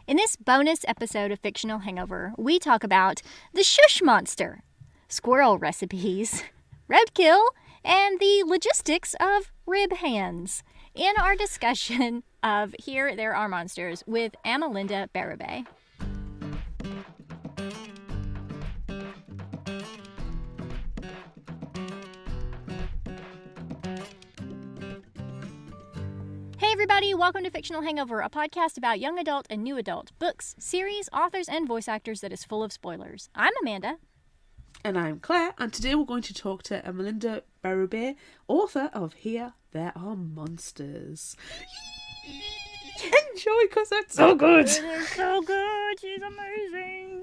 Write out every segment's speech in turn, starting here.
In this bonus episode of Fictional Hangover, we talk about the shush monster, squirrel recipes, roadkill, and the logistics of rib hands in our discussion of Here There Are Monsters with Amelinda Bérubé. Hey everybody, welcome to Fictional Hangover, a podcast about young adult and new adult books, series, authors, and voice actors that is full of spoilers. I'm Amanda. And I'm Claire, and today we're going to talk to Amelinda Bérubé, author of Here There Are Monsters. Enjoy, because that's so good! It is so good, she's amazing.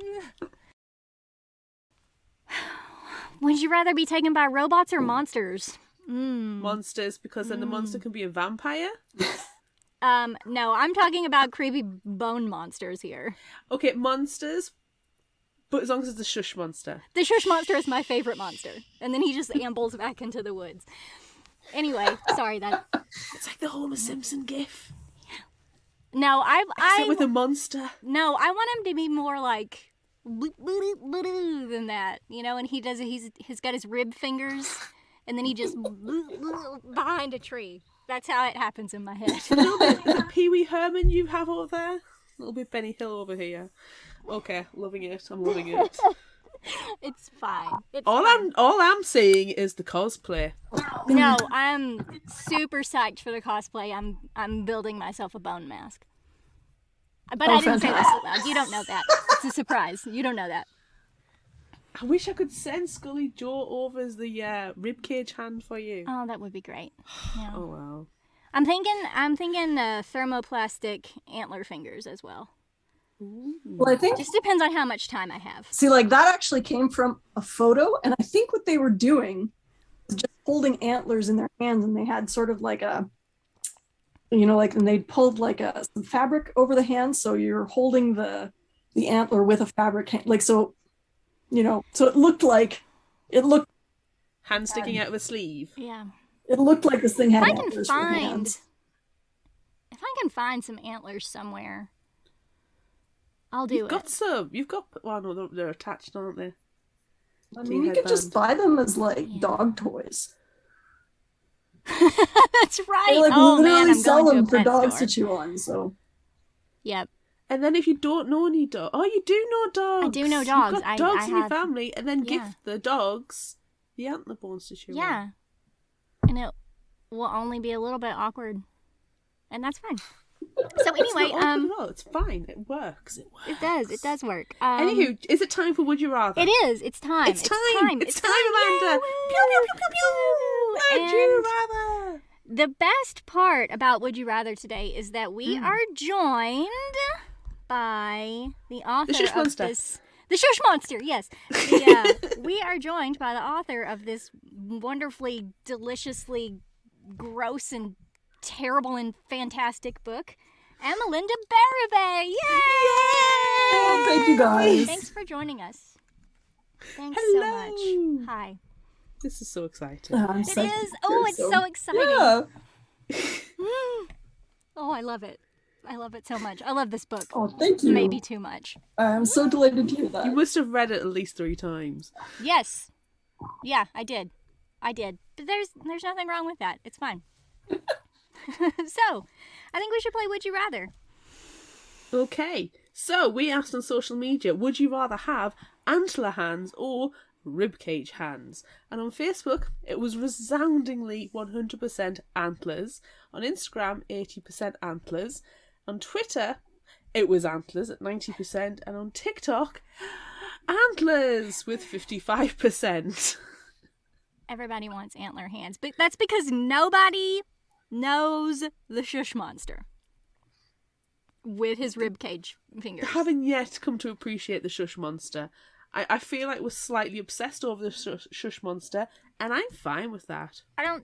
Would you rather be taken by robots or monsters? Monsters, because then the monster can be a vampire? No, I'm talking about creepy bone monsters here. Okay, monsters, but as long as it's a shush monster. The shush monster is my favorite monster. And then he just ambles back into the woods. Anyway, sorry that... It's like the Homer Simpson gif. No, Except with a monster. No, I want him to be more like... than that, you know? And he's got his rib fingers... And then he just behind a tree. That's how it happens in my head. A little bit of Pee-wee Herman you have over there. A little bit Benny Hill over here. Okay, loving it. I'm loving it. It's fine. All I'm saying is the cosplay. No, I'm super psyched for the cosplay. I'm building myself a bone mask. But I didn't say that so loud. You don't know that. It's a surprise. You don't know that. I wish I could send Scully Joe over as the ribcage hand for you. Oh, that would be great. Yeah. Oh wow. I'm thinking thermoplastic antler fingers as well. Ooh. Well, I think Just depends on how much time I have. see, like that actually came from a photo, and I think what they were doing was just holding antlers in their hands, and they had sort of like a, and they pulled like some fabric over the hands, so you're holding the antler with a fabric hand, like so. So it looked Hand sticking out of a sleeve. Yeah. It looked like this thing had If antlers for hands. I can find some antlers somewhere, I'll do You've got some. You've got. Well, no, they're attached, aren't they? I mean, you could just buy them as like dog toys. That's right. They like oh literally man, I'm sell going them to for a pet dogs store. to chew on. So Yep. And then if you don't know any dogs, you do know dogs. I do know dogs. You've got I dogs in your have- family, and then give yeah. the dogs the antler bones to chew on. Yeah. And it will only be a little bit awkward, and that's fine. So It's anyway, not awkward at all. It's fine. It works. It works. it does work. Anywho, is it time for Would You Rather? It is. It's time. It's time, Amanda. Yay, Pew, pew, pew, pew, pew. Would And you rather? the best part about Would You Rather today is that we are joined by the author Shush of Monster. this. The Shush Monster, yes. We are joined by the author of this wonderfully, deliciously gross and terrible and fantastic book, Amelinda Bérubé. Yay! oh, thank you guys. Thanks for joining us. Thanks Hello. so much. Hi. This is so exciting. I'm It psyched is. to Oh, be it's here, so exciting. Yeah. Oh, I love it. I love it so much. I love this book. Oh, thank you. Maybe too much. I'm so delighted to hear that. You must have read it at least 3 times. Yes. Yeah, I did. But there's nothing wrong with that. It's fine. So, I think we should play Would You Rather. Okay, so we asked on social media, would you rather have antler hands or ribcage hands? And on Facebook, it was resoundingly 100% antlers. On Instagram, 80% antlers. On Twitter, it was antlers at 90%. And on TikTok, antlers with 55%. Everybody wants antler hands, but that's because nobody knows the shush monster with his ribcage fingers. Haven't yet come to appreciate the shush monster. I feel like we're slightly obsessed over the shush monster, and I'm fine with that. I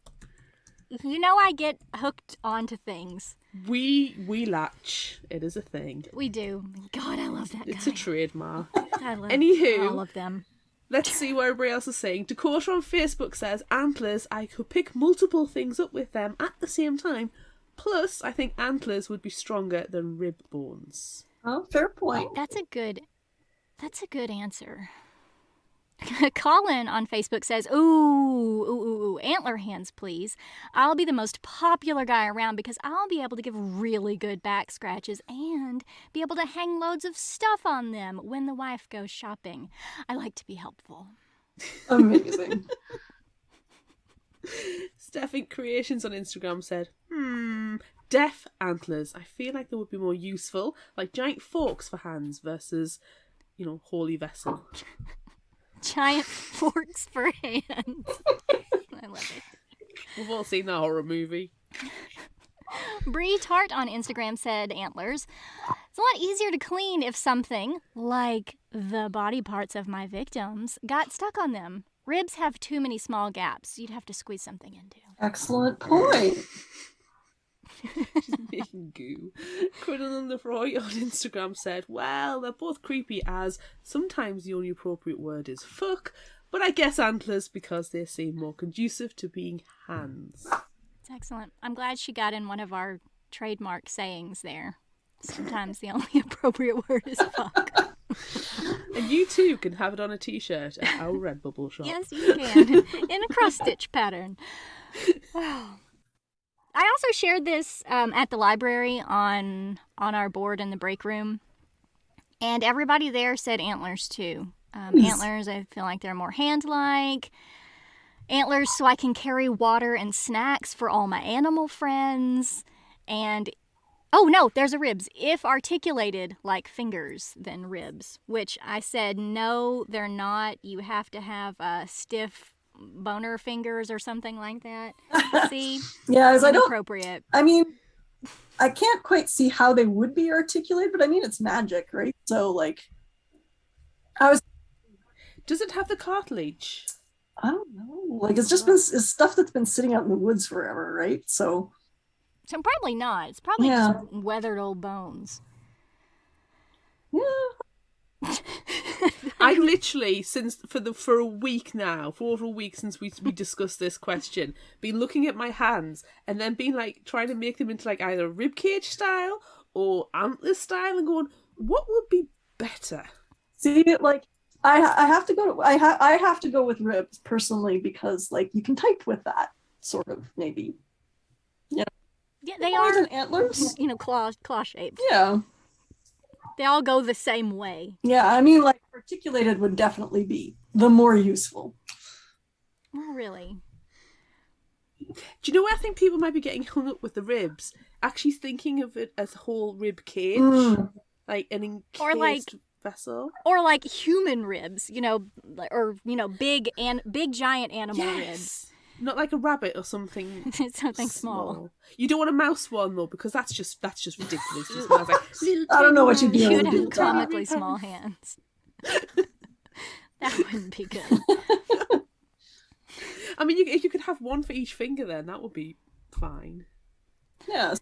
get hooked onto things. We latch. It is a thing. We do. God, I love that guy. It's a trademark. I love Anywho. all of them. Let's see what everybody else is saying. Dakota on Facebook says, antlers, I could pick multiple things up with them at the same time. Plus, I think antlers would be stronger than rib bones. Oh, fair point. That's a good answer. Colin on Facebook says, ooh, antler hands, please. I'll be the most popular guy around because I'll be able to give really good back scratches and be able to hang loads of stuff on them when the wife goes shopping. I like to be helpful. Amazing. Steffi Creations on Instagram said, deaf antlers. I feel like they would be more useful, like giant forks for hands versus, holy vessel. Giant forks for hands. I love it. We've all seen that horror movie. Bree Tart on Instagram said antlers. It's a lot easier to clean if something, like the body parts of my victims, got stuck on them. Ribs have too many small gaps you'd have to squeeze something into. Excellent point. She's making goo. Criddle Lefroy on Instagram said, well, they're both creepy as sometimes the only appropriate word is fuck, but I guess antlers because they seem more conducive to being hands. It's excellent. I'm glad she got in one of our trademark sayings there. Sometimes the only appropriate word is fuck. And you too can have it on a t-shirt at our Redbubble shop. Yes, you can. In a cross-stitch pattern. I also shared this at the library on our board in the break room, and everybody there said antlers too. Antlers, I feel like they're more hand-like. Antlers so I can carry water and snacks for all my animal friends. And, oh no, there's a ribs. If articulated like fingers, then ribs. Which I said, no, they're not. You have to have stiff boner fingers or something like that. See? Yeah, as I don't. Inappropriate. I mean, I can't quite see how they would be articulated, but I mean, it's magic, right? So, like, Does it have the cartilage? I don't know. Like, it's just it's stuff that's been sitting out in the woods forever, right? So probably not. It's probably just weathered old bones. Yeah. I literally, for a week now, for over a week since we discussed this question, been looking at my hands and then been like trying to make them into like either ribcage style or antler style and going, what would be better? See, like I have to go. I have to go with ribs personally because like you can type with that sort of maybe. Yeah, they are antlers. Claw shaped. Yeah. They all go the same way. Yeah, I mean, like, articulated would definitely be the more useful. Oh, really? Do you know where I think people might be getting hung up with the ribs? Actually thinking of it as a whole rib cage. Like an encased vessel. Or like human ribs, or big giant animal ribs. Not like a rabbit or something. Something small. You don't want a mouse one though, because that's just ridiculous. I don't know what you'd be able You'd to do have with comically that. small hands. That wouldn't be good. I mean, if you could have one for each finger, then that would be fine. Yes.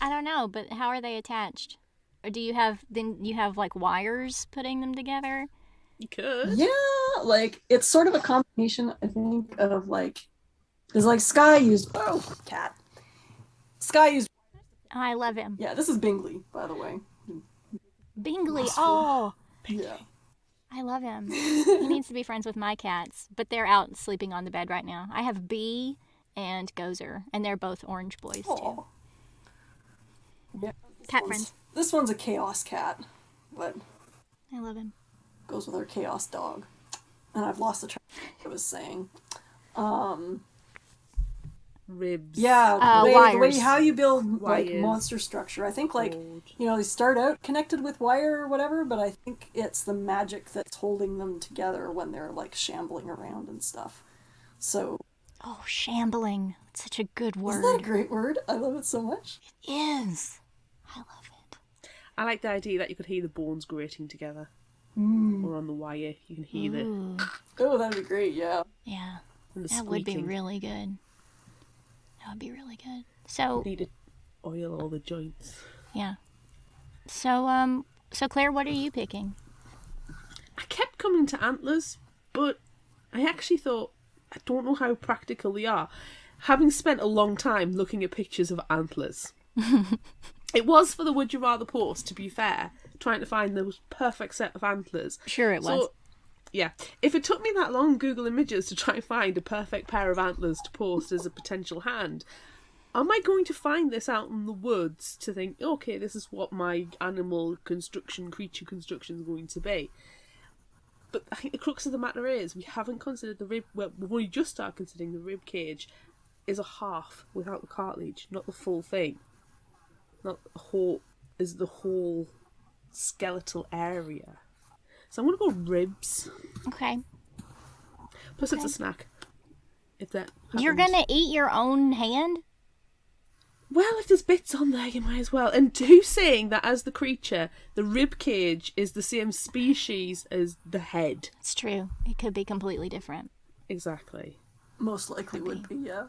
I don't know, but how are they attached? Or do you have like wires putting them together? You could. Yeah, like it's sort of a combination, I think, of like, because like Sky used Sky used. Oh, I love him. Yeah, this is Bingley, by the way. Bingley. Oh, yeah. I love him. He needs to be friends with my cats, but they're out sleeping on the bed right now. I have Bee and Gozer, and they're both orange boys too. Yeah, cat friends. This one's a chaos cat, but I love him. Goes with our chaos dog. And I've lost the track of what I was saying. Ribs. Yeah, the way how you build wires. Like monster structure. I think like they start out connected with wire or whatever, but I think it's the magic that's holding them together when they're like shambling around and stuff. So shambling. It's such a good word. Isn't that a great word? I love it so much. It is. I love it. I like the idea that you could hear the bones grating together. Or on the wire, you can hear it. Oh, that'd be great, yeah. Yeah, that would be really good. That would be really good. So need to oil all the joints. Yeah. So Claire, what are you picking? I kept coming to antlers, but I actually thought, I don't know how practical they are. Having spent a long time looking at pictures of antlers. It was for the Would You Rather post, to be fair, trying to find the perfect set of antlers. Sure it was. So, yeah, if it took me that long on Google Images to try and find a perfect pair of antlers to post as a potential hand, am I going to find this out in the woods to think, okay, this is what my animal construction, creature construction is going to be? But I think the crux of the matter is we haven't considered the rib. Well, we've only just started considering the rib cage is a half without the cartilage, not the full thing. Not the whole is the whole skeletal area. So I'm gonna go ribs. Okay. Plus, it's a snack. If that You're happens. gonna eat your own hand? Well, if there's bits on there, you might as well. And who's saying that as the creature, the rib cage is the same species as the head? It's true. It could be completely different. Exactly. Most likely would be, yeah.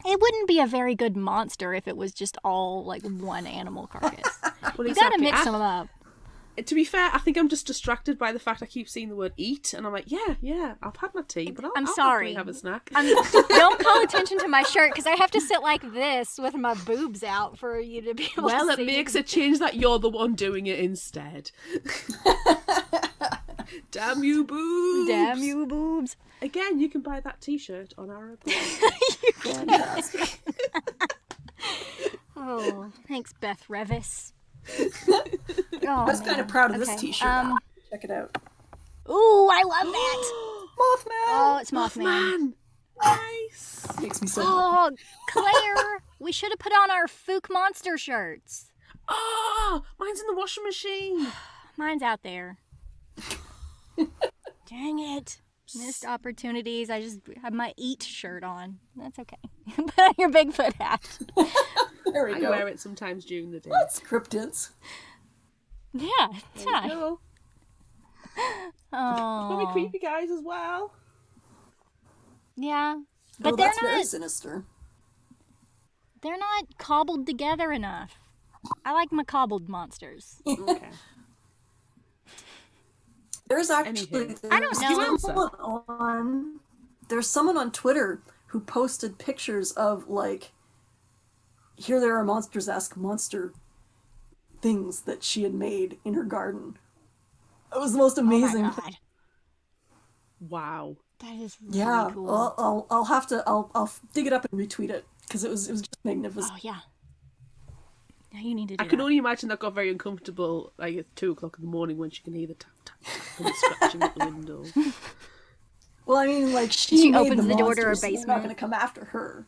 It wouldn't be a very good monster if it was just all like one animal carcass. Well, You gotta mix them up. To be fair, I think I'm just distracted by the fact I keep seeing the word eat, and I'm like, yeah, I've had my tea, but I'm I'll sorry. happily have a snack. Don't call attention to my shirt because I have to sit like this with my boobs out for you to be able Well, to it see. makes a change that you're the one doing it instead. Damn you, boobs! Damn you, boobs. Again, you can buy that T-shirt on our website. Fantastic. Oh, thanks, Beth Revis. I was kind of proud of this Okay, t-shirt. Check it out. Ooh, I love that. Mothman! Oh, it's Mothman. Man, nice. Makes me so Oh, Claire, we should have put on our Fook Monster shirts. Oh, mine's in the washing machine. Mine's out there. Dang it. Missed opportunities. I just have my Eat shirt on. That's okay. Put on your Bigfoot hat. There we I go. wear it sometimes during the day. That's cryptids. Yeah, it's There you fine. go. Oh, Maybe creepy guys as well. yeah. But Oh, they're that's very not. sinister. They're not cobbled together enough. I like my cobbled monsters. Okay. There's actually Anywho. I don't know. There's someone on Twitter who posted pictures of like here there are monsters-esque monster things that she had made in her garden. It was the most Oh my amazing god, thing. Wow. that is really Yeah, cool. I'll have to I'll dig it up and retweet it because it was just magnificent. Oh yeah. Yeah, you need to do I can that. only imagine that got very uncomfortable, like at 2:00 in the morning when she can hear the tap tap tap and the scratching at the window. Well, I mean, like She made opens the door to her monsters, so they're basement. not going to come after her.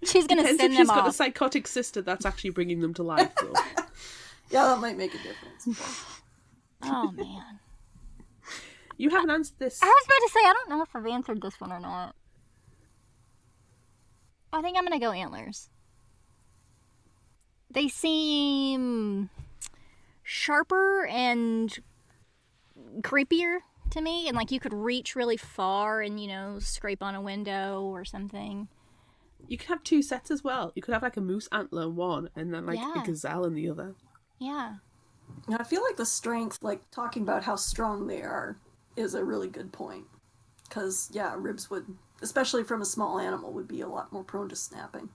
She's gonna Depends send if she's them got a off. psychotic sister that's actually bringing them to life, though. Yeah, that might make a difference. Oh man. You haven't answered this. I was about to say, I don't know if I've answered this one or not. I think I'm gonna go antlers. They seem sharper and creepier to me, and like you could reach really far and, you know, scrape on a window or something. You could have two sets as well. You could have like a moose antler in one and then like Yeah. a gazelle in the other. Yeah. And I feel like the strength, like talking about how strong they are, is a really good point. Because, yeah, ribs would, especially from a small animal, would be a lot more prone to snapping.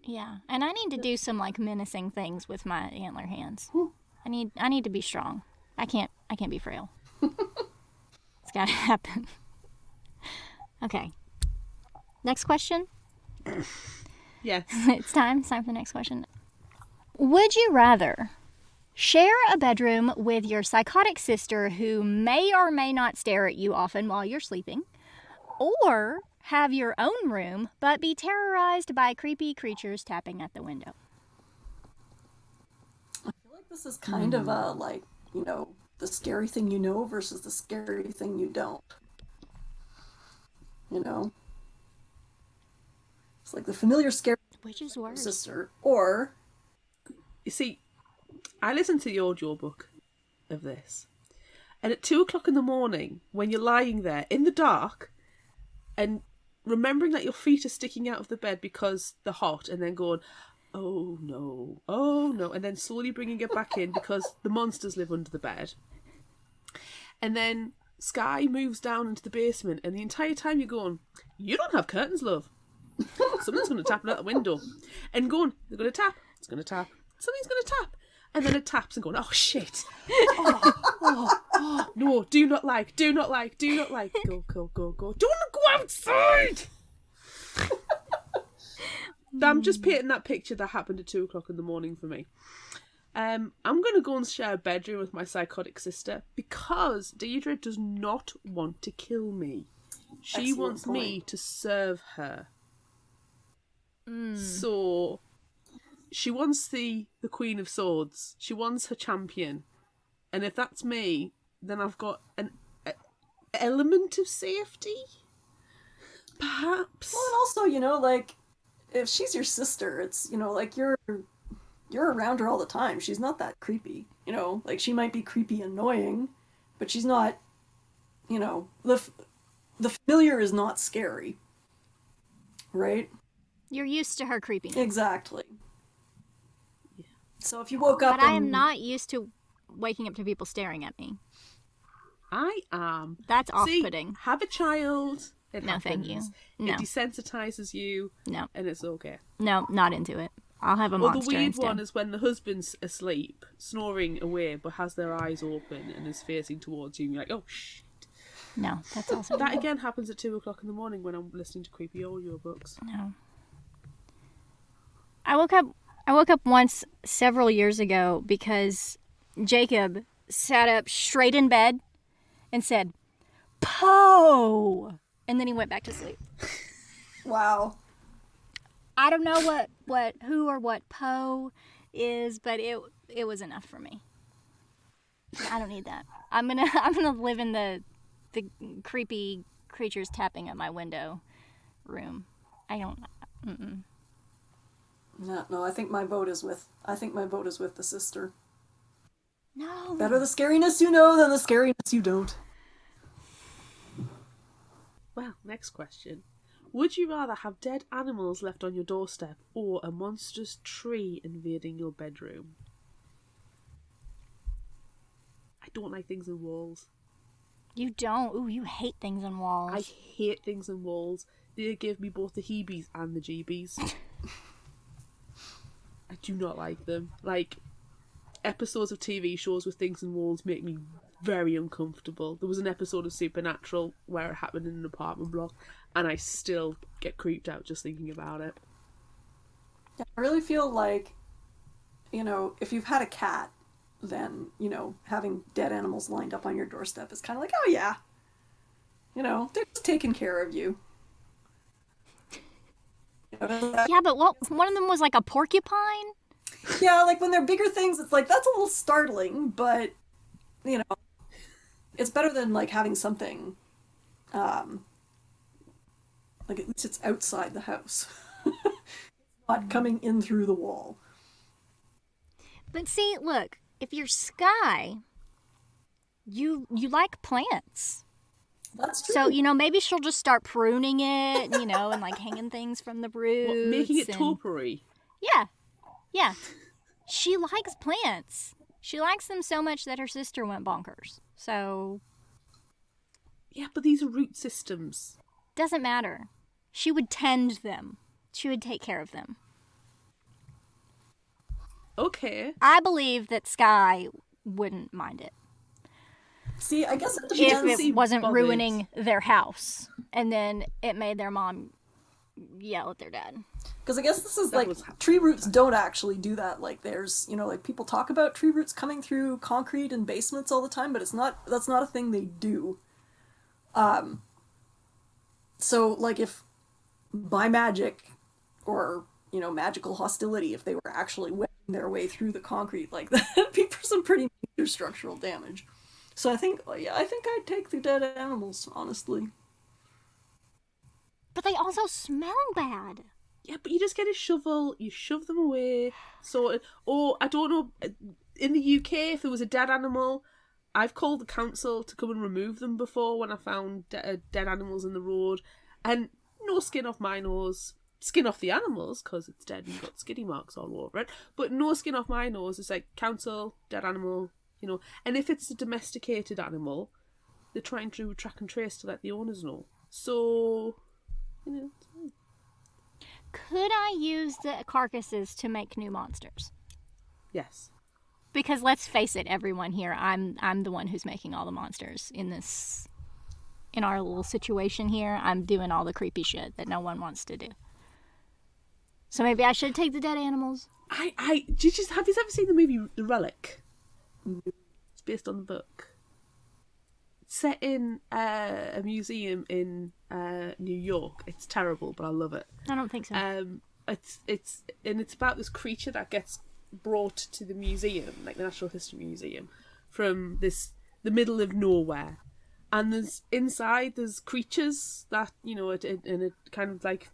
Yeah. And I need to do some like menacing things with my antler hands. I need to be strong. I can't be frail. It's gotta happen. Okay. Next question. Yes. It's time for the next question. Would you rather share a bedroom with your psychotic sister who may or may not stare at you often while you're sleeping, or have your own room but be terrorized by creepy creatures tapping at the window? I feel like this is kind of a, like, you know, the scary thing you know versus the scary thing you don't. You know? It's like the familiar scary Which is worse? sister, or You see, I listened to the audiobook of this. And at 2:00 in the morning, when you're lying there in the dark and remembering that your feet are sticking out of the bed because they're hot and then going, oh no, and then slowly bringing it back in because the monsters live under the bed. And then Sky moves down into the basement and the entire time you're going, you don't have curtains, love. Someone's going to tap at the window. And going, they're going to tap. It's going to tap. Something's going to tap. And then it taps and going, oh, shit. Oh, no, do not like. Go. Don't go outside. I'm just painting that picture that happened at 2 o'clock in the morning for me. I'm going to go and share a bedroom with my psychotic sister because Deidre does not want to kill me. She Excellent wants point. me to serve her. So she wants the Queen of Swords. She wants her champion. And if that's me, then I've got an element of safety? Perhaps? Well, and also, you know, like, if she's your sister, it's, you know, like, you're around her all the time. She's not that creepy, you know? Like, she might be creepy annoying, but she's not, you know, the familiar is not scary. Right? You're used to her creepiness. Exactly. Yeah. So if you woke up But I am not used to waking up to people staring at me. I am. That's See, off-putting. have a child. It No, happens. thank you. No. It desensitizes you. No. And it's okay. No, not into it. I'll have a Well, monster the weird instead. one is when the husband's asleep, snoring away, but has their eyes open and is facing towards you, and you're like, oh, shit. No, that's also That again happens at 2 o'clock in the morning when I'm listening to creepy audiobooks. No. I woke up once several years ago because Jacob sat up straight in bed and said, "Poe," and then he went back to sleep. Wow. I don't know who or what Poe is, but it was enough for me. I don't need that. I'm gonna live in the creepy creatures tapping at my window room. I don't. Mm-mm. No, I think my vote is with the sister. No. Better the scariness you know than the scariness you don't. Well, next question. Would you rather have dead animals left on your doorstep or a monstrous tree invading your bedroom? I don't like things in walls. You don't. Ooh, you hate things on walls. I hate things in walls. They give me both the heebies and the jeebies. I do not like them. Like, episodes of TV shows with things in walls make me very uncomfortable. There was an episode of Supernatural where it happened in an apartment block, and I still get creeped out just thinking about it. I really feel like, you know, if you've had a cat, then, you know, having dead animals lined up on your doorstep is kind of like, oh yeah, you know, they're just taking care of you. Yeah, but one of them was like a porcupine? Yeah, like when they're bigger things, it's like, that's a little startling, but, you know, it's better than like having something, like at least it's outside the house. Not coming in through the wall. But see, look, if you're Sky, you like plants. That's true. So, you know, maybe she'll just start pruning it, you know, and like hanging things from the roots. What, making it and... topiary? Yeah. She likes plants. She likes them so much that her sister went bonkers. So... Yeah, but these are root systems. Doesn't matter. She would tend them. She would take care of them. Okay. I believe that Sky wouldn't mind it. See, I guess it If depends. it wasn't bothered. ruining their house. And then it made their mom yell at their dad. Because I guess this is That like, was- tree roots don't actually do that. Like there's, you know, like people talk about tree roots coming through concrete and basements all the time, but that's not a thing they do. So like if by magic or, you know, magical hostility, if they were actually wedging their way through the concrete like that, it'd be for some pretty major structural damage. So I think I'd take the dead animals, honestly. But they also smell bad. Yeah, but you just get a shovel, you shove them away, or I don't know, in the UK, if there was a dead animal, I've called the council to come and remove them before when I found dead animals in the road, and no skin off my nose, skin off the animals, because it's dead and got skinny marks all over it, but no skin off my nose. It's like, council, dead animal, you know, and if it's a domesticated animal, they're trying to track and trace to let the owners know. So, you know, it's fine. Could I use the carcasses to make new monsters? Yes. Because let's face it, everyone here, I'm the one who's making all the monsters in our little situation here. I'm doing all the creepy shit that no one wants to do. So maybe I should take the dead animals. Have you ever seen the movie The Relic? It's based on the book. It's set in a museum in New York. It's terrible, but I love it. I don't think so. It's about this creature that gets brought to the museum, like the Natural History Museum, from the middle of nowhere. And there's creatures that, in a kind of like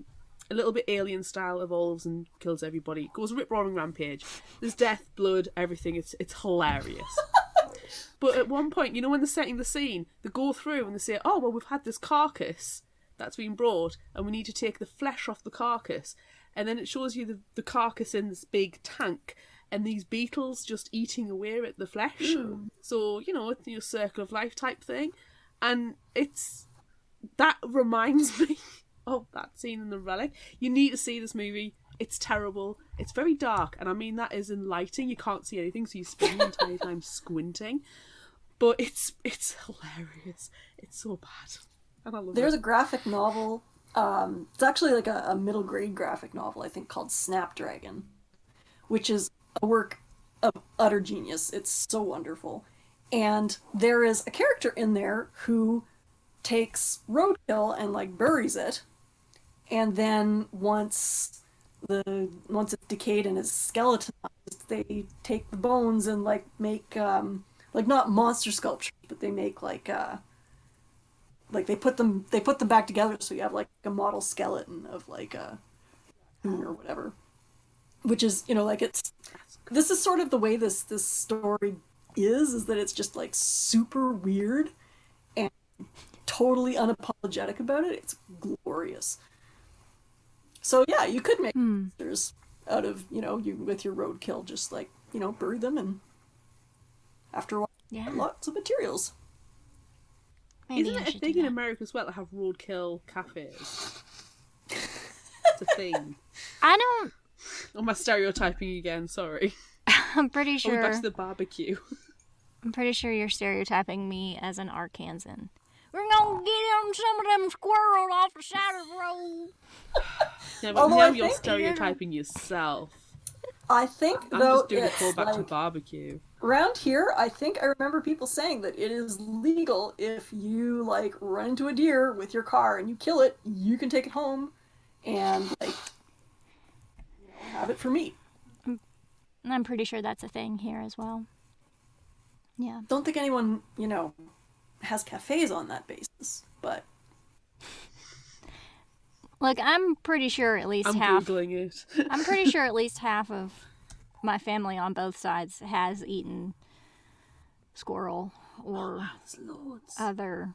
a little bit alien style, evolves and kills everybody. Goes rip-roaring rampage. There's death, blood, everything. It's hilarious. But at one point, when they're setting the scene, they go through and they say, oh, well, we've had this carcass that's been brought and we need to take the flesh off the carcass. And then it shows you the carcass in this big tank and these beetles just eating away at the flesh. Mm. So, it's your circle of life type thing. And that reminds me of that scene in The Relic. You need to see this movie. It's terrible. It's very dark. And I mean that is in lighting. You can't see anything, so you spend the entire time squinting. But it's hilarious. It's so bad. And I love There's it. a graphic novel. It's actually like a middle grade graphic novel, I think, called Snapdragon, which is a work of utter genius. It's so wonderful. And there is a character in there who takes roadkill and buries it, and then once it's decayed and is skeletonized, they take the bones and make not monster sculptures, but they make they put them back together, so you have a model skeleton of a human or whatever, which is this is sort of the way this story is that it's just super weird and totally unapologetic about it. It's glorious. So yeah, you could make monsters out of you with your roadkill, just bury them, and after a while, lots of materials. Maybe Isn't it a thing in America as well to have roadkill cafes? It's a thing. I don't. Oh, my stereotyping again. Sorry. I'm pretty sure. Back to the barbecue. I'm pretty sure you're stereotyping me as an Arkansan. We're gonna get him some of them squirrels off the side of the road. Yeah, but now you're stereotyping yourself. I think, I'm though, just doing a callback to barbecue. Around here, I think I remember people saying that it is legal if you run into a deer with your car and you kill it, you can take it home and have it for meat. I'm pretty sure that's a thing here as well. Yeah. Don't think anyone, has cafes on that basis, but... Look, I'm pretty sure at least I'm Googling it. I'm pretty sure at least half of my family on both sides has eaten squirrel or other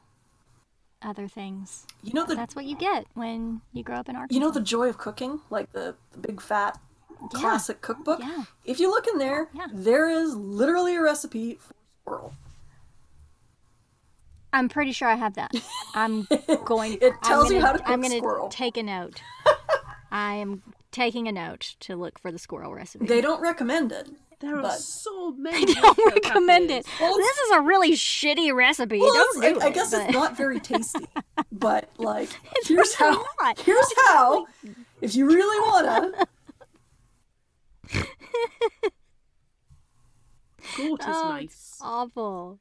things. That's what you get when you grow up in Arkansas. You know the joy of cooking? The big fat classic cookbook? Yeah. If you look in there, there is literally a recipe for squirrel. I'm pretty sure I have that. I'm going. It tells you how to cook I'm going squirrel. to take a note. I am taking a note to look for the squirrel recipe. They don't recommend it. There are so many. They don't recommend it. Well, this is a really shitty recipe. Well, don't do it. I guess it's not very tasty. But here's really how. not. Here's how. If you really wanna. Goat is nice. Awful.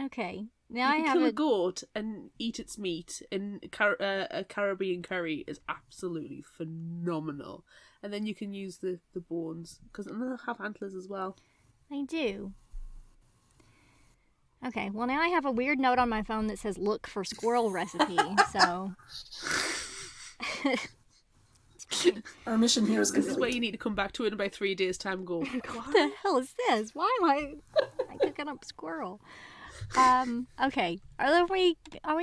Okay, now you I can have kill a goat and eat its meat, and a Caribbean curry is absolutely phenomenal. And then you can use the bones, because they'll have antlers as well. I do. Okay, well now I have a weird note on my phone that says look for squirrel recipe, so... Our mission here is This is complete. where you need to come back to it in about 3 days' time and go, What the hell is this? Why am I cooking up squirrel? Okay. Are we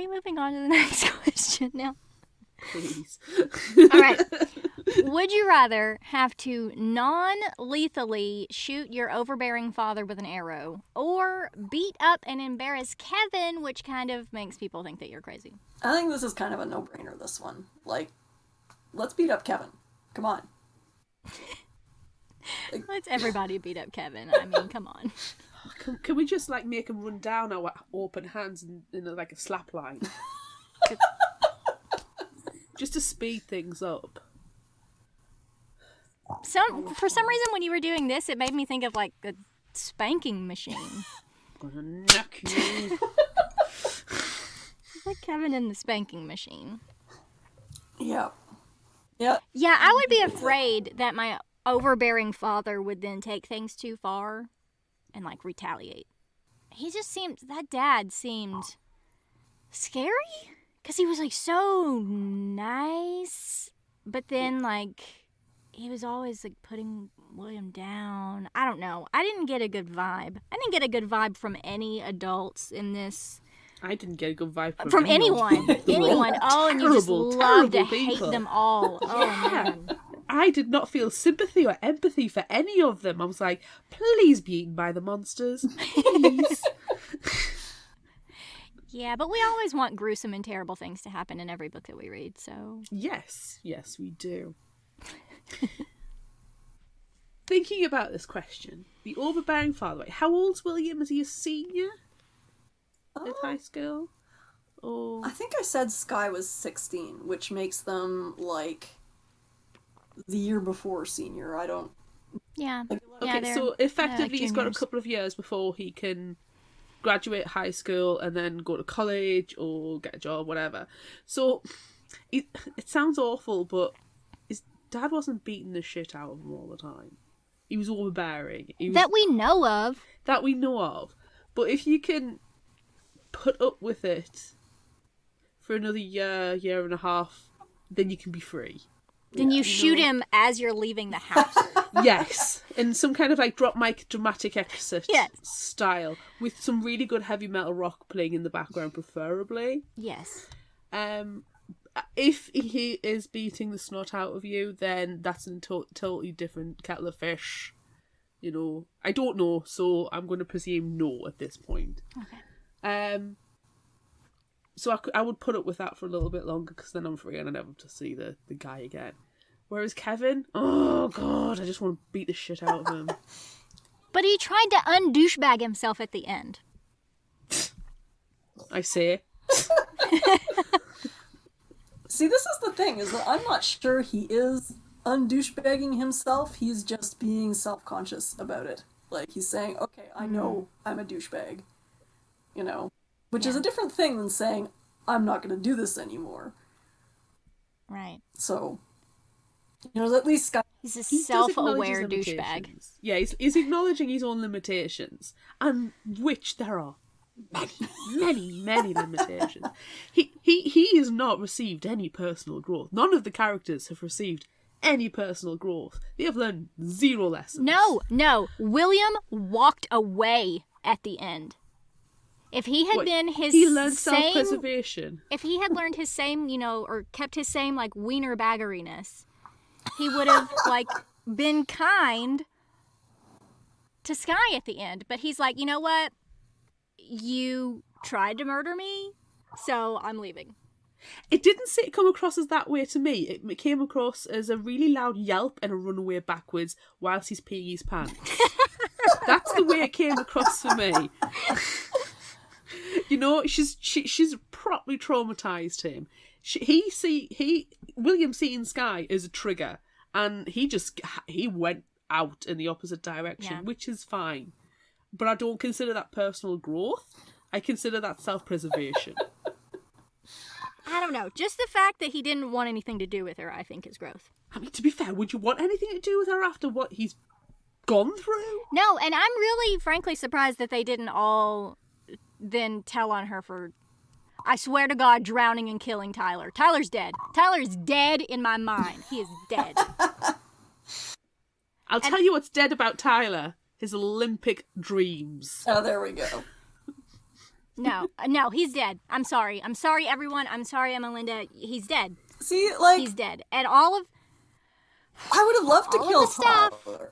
moving on to the next question now? please. All right. Would you rather have to non-lethally shoot your overbearing father with an arrow, or beat up and embarrass Kevin, which kind of makes people think that you're crazy? I think this is kind of a no-brainer, this one. Let's beat up Kevin. Come on. Let's everybody beat up Kevin. I mean, come on. Can we just like make him run down our open hands in like a slap line? Just to speed things up. For some reason, when you were doing this, it made me think of like a spanking machine. I'm gonna knock you. Like Kevin in the spanking machine. Yeah. Yeah. Yeah, I would be afraid that my overbearing father would then take things too far and like retaliate. That dad seemed scary because he was like so nice, but then like he was always like putting William down. I don't know. I didn't get a good vibe. I didn't get a good vibe from any adults in this. I didn't get a good vibe from anyone. Anyone. Oh, and you just love to hate them all. Oh, yeah. man. I did not feel sympathy or empathy for any of them. I was like, please be eaten by the monsters. Please. Yeah, but we always want gruesome and terrible things to happen in every book that we read, so... Yes, we do. Thinking about this question, the overbearing father, how old's William? Is he a senior at high school? Or... I think I said Sky was 16, which makes them like the year before senior. I don't... Yeah. Okay, so effectively he's got a couple of years before he can graduate high school and then go to college or get a job, whatever. So it sounds awful, but his dad wasn't beating the shit out of him all the time. He was overbearing. That we know of. That we know of. But if you can put up with it for another year and a half, then you can be free. Then you shoot him as you're leaving the house. Yes, in some kind of like drop mic dramatic exit style, with some really good heavy metal rock playing in the background, preferably. Yes. If he is beating the snot out of you, then that's a totally different kettle of fish. You know, I don't know, so I'm going to presume no at this point. Okay. So I would put up with that for a little bit longer, because then I'm free and I never have to see the guy again. Whereas Kevin, oh god, I just want to beat the shit out of him. But he tried to undouchebag himself at the end. I say. See, this is the thing, is that I'm not sure he is undouchebagging himself. He's just being self-conscious about it. Like, he's saying, okay, I know I'm a douchebag. You know? Which is a different thing than saying, I'm not going to do this anymore. Right. So, you know, at least Scott... He's a self-aware douchebag. Yeah, he's acknowledging his own limitations, and which there are many limitations. He has not received any personal growth. None of the characters have received any personal growth. They have learned zero lessons. No. William walked away at the end. If he had been his he learned self-preservation. If he had learned his same, you know, or kept his same, like, wiener baggeriness, he would have, like, been kind to Sky at the end. But he's like, you know what? You tried to murder me, so I'm leaving. It didn't come across as that way to me. It came across as a really loud yelp and a runaway backwards whilst he's peeing his pants. That's the way it came across for me. You know, she's properly traumatized him. William seeing Sky as a trigger, and he went out in the opposite direction, which is fine. But I don't consider that personal growth. I consider that self-preservation. I don't know. Just the fact that he didn't want anything to do with her, I think, is growth. I mean, to be fair, would you want anything to do with her after what he's gone through? No, and I'm really, frankly, surprised that they didn't all then tell on her for, I swear to God, drowning and killing Tyler. Tyler's dead. Tyler's dead in my mind. He is dead. I'll tell you what's dead about Tyler. His Olympic dreams. Oh, there we go. No, he's dead. I'm sorry, everyone. I'm sorry, Amelinda. He's dead. See, like... He's dead. And all of... I would have loved to kill Tyler.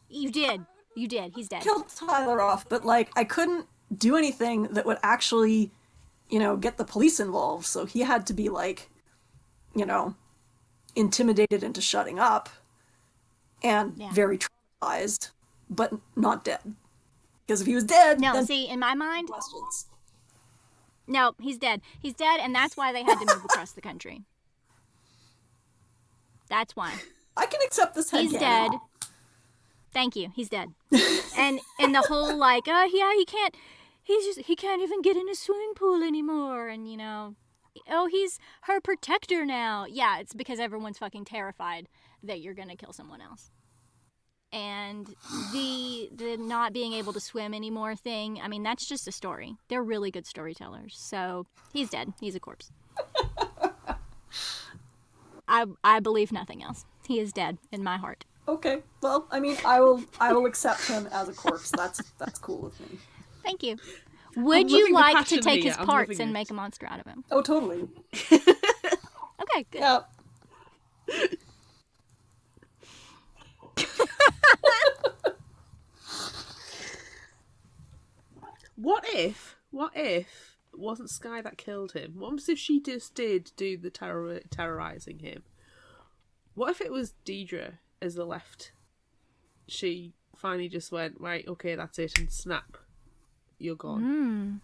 You did. He's dead. Killed Tyler off, but, like, I couldn't do anything that would actually, you know, get the police involved. So he had to be, like, you know, intimidated into shutting up and Yeah. very traumatized, but not dead. Because if he was dead, No, then see, in my mind, questions. no, he's dead. He's dead, and that's why they had to move across the country. That's why. I can accept this headcanon. He's dead. Thank you. He's dead. and the whole like, yeah, he can't even get in a swimming pool anymore, and he's her protector now. Yeah, it's because everyone's fucking terrified that you're gonna kill someone else. And the not being able to swim anymore thing, I mean, that's just a story. They're really good storytellers. So he's dead. He's a corpse. I believe nothing else. He is dead in my heart. Okay. Well, I mean, I will accept him as a corpse. That's cool with me. Thank you. Would you like to take his parts and make a monster out of him? Oh, totally. Okay, good. Yeah. What if it wasn't Sky that killed him? What if she just did do the terrorizing him? What if it was Deidre as the left? She finally just went, right, okay, that's it, and snap, you're gone.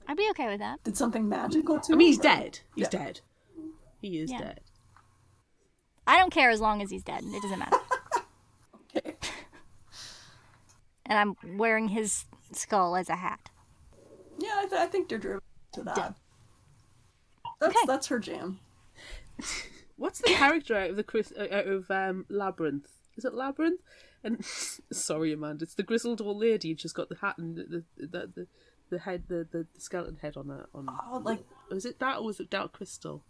I'd be okay with that. Did something magical to him? I mean, he's dead. He's dead. He is dead. I don't care as long as he's dead. It doesn't matter. Okay. And I'm wearing his skull as a hat. Yeah, I think Deidre to that. Done. That's her jam. What's the character out of Labyrinth? Is it Labyrinth? And sorry, Amanda, it's the grizzled old lady, and she's got the hat and the head, the skeleton head on her. Was it that, or was it Dark Crystal?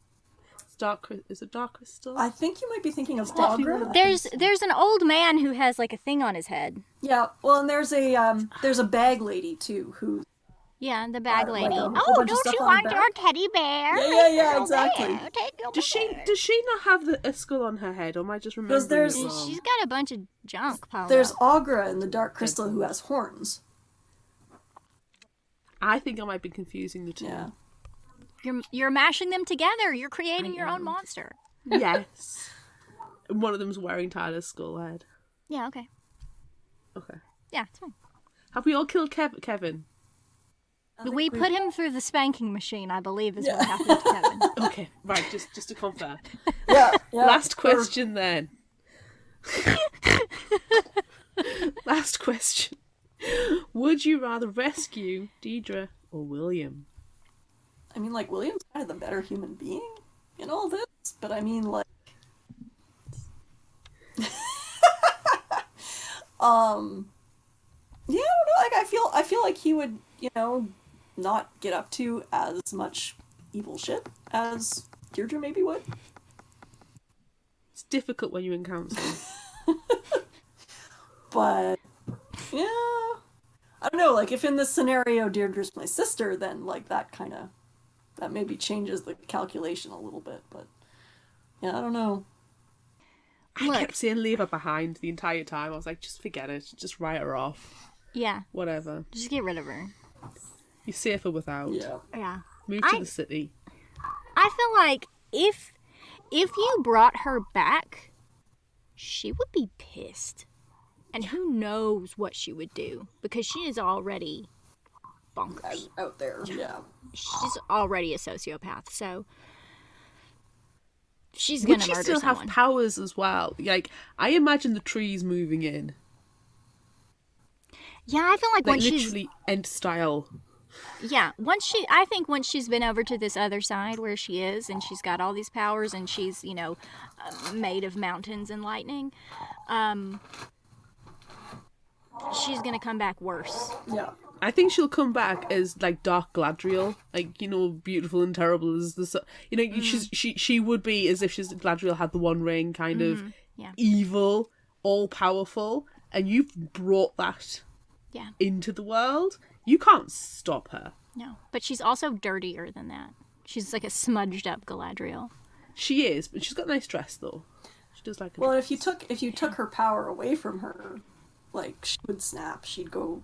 Is it Dark Crystal? I think you might be thinking of Augra. There's an old man who has like a thing on his head. Yeah, well, and there's a bag lady too who. Yeah, the bag lady. Like don't you want your teddy bear? Yeah, exactly. Does she not have a skull on her head, or am I just remembering it wrong? She's got a bunch of junk. Paolo. There's Augra in the Dark Crystal who has horns. I think I might be confusing the two. Yeah. You're mashing them together. You're creating your own monster. Yes. And one of them's wearing Tyler's skull head. Yeah, okay. Okay. Yeah, it's fine. Have we all killed Kevin? We put him through the spanking machine, I believe, is what happened to Kevin. Okay, right, just to confirm. Yeah. Last question then. Last question. Would you rather rescue Deidre or William? I mean, like, William's kind of the better human being in all this, but I mean, like... Yeah, I don't know, like, I feel like he would, not get up to as much evil shit as Deirdre maybe would. It's difficult when you're in counselling. But, yeah... I don't know, like, if in this scenario Deirdre's my sister, then, like, that maybe changes the calculation a little bit, but... Yeah, I don't know. I kept saying leave her behind the entire time. I was like, just forget it. Just write her off. Yeah. Whatever. Just get rid of her. You're safer without. Yeah. Move to the city. I feel like if you brought her back, she would be pissed. And who knows what she would do, because she is already bonkers. Out there, yeah. She's already a sociopath, so she's gonna murder someone. Would she still have powers as well? Like, I imagine the trees moving in. Yeah, I feel like when she's... literally end style. Yeah, I think once she's been over to this other side where she is, and she's got all these powers, and she's, made of mountains and lightning, she's gonna come back worse. Yeah. I think she'll come back as like Dark Gladriel, like, beautiful and terrible as the she would be as if Gladriel had the One Ring, kind of evil, all powerful, and you've brought that into the world. You can't stop her. No, but she's also dirtier than that. She's like a smudged up Galadriel. She is, but she's got a nice dress though. She does like. Well, if you took her power away from her, like, she would snap. She'd go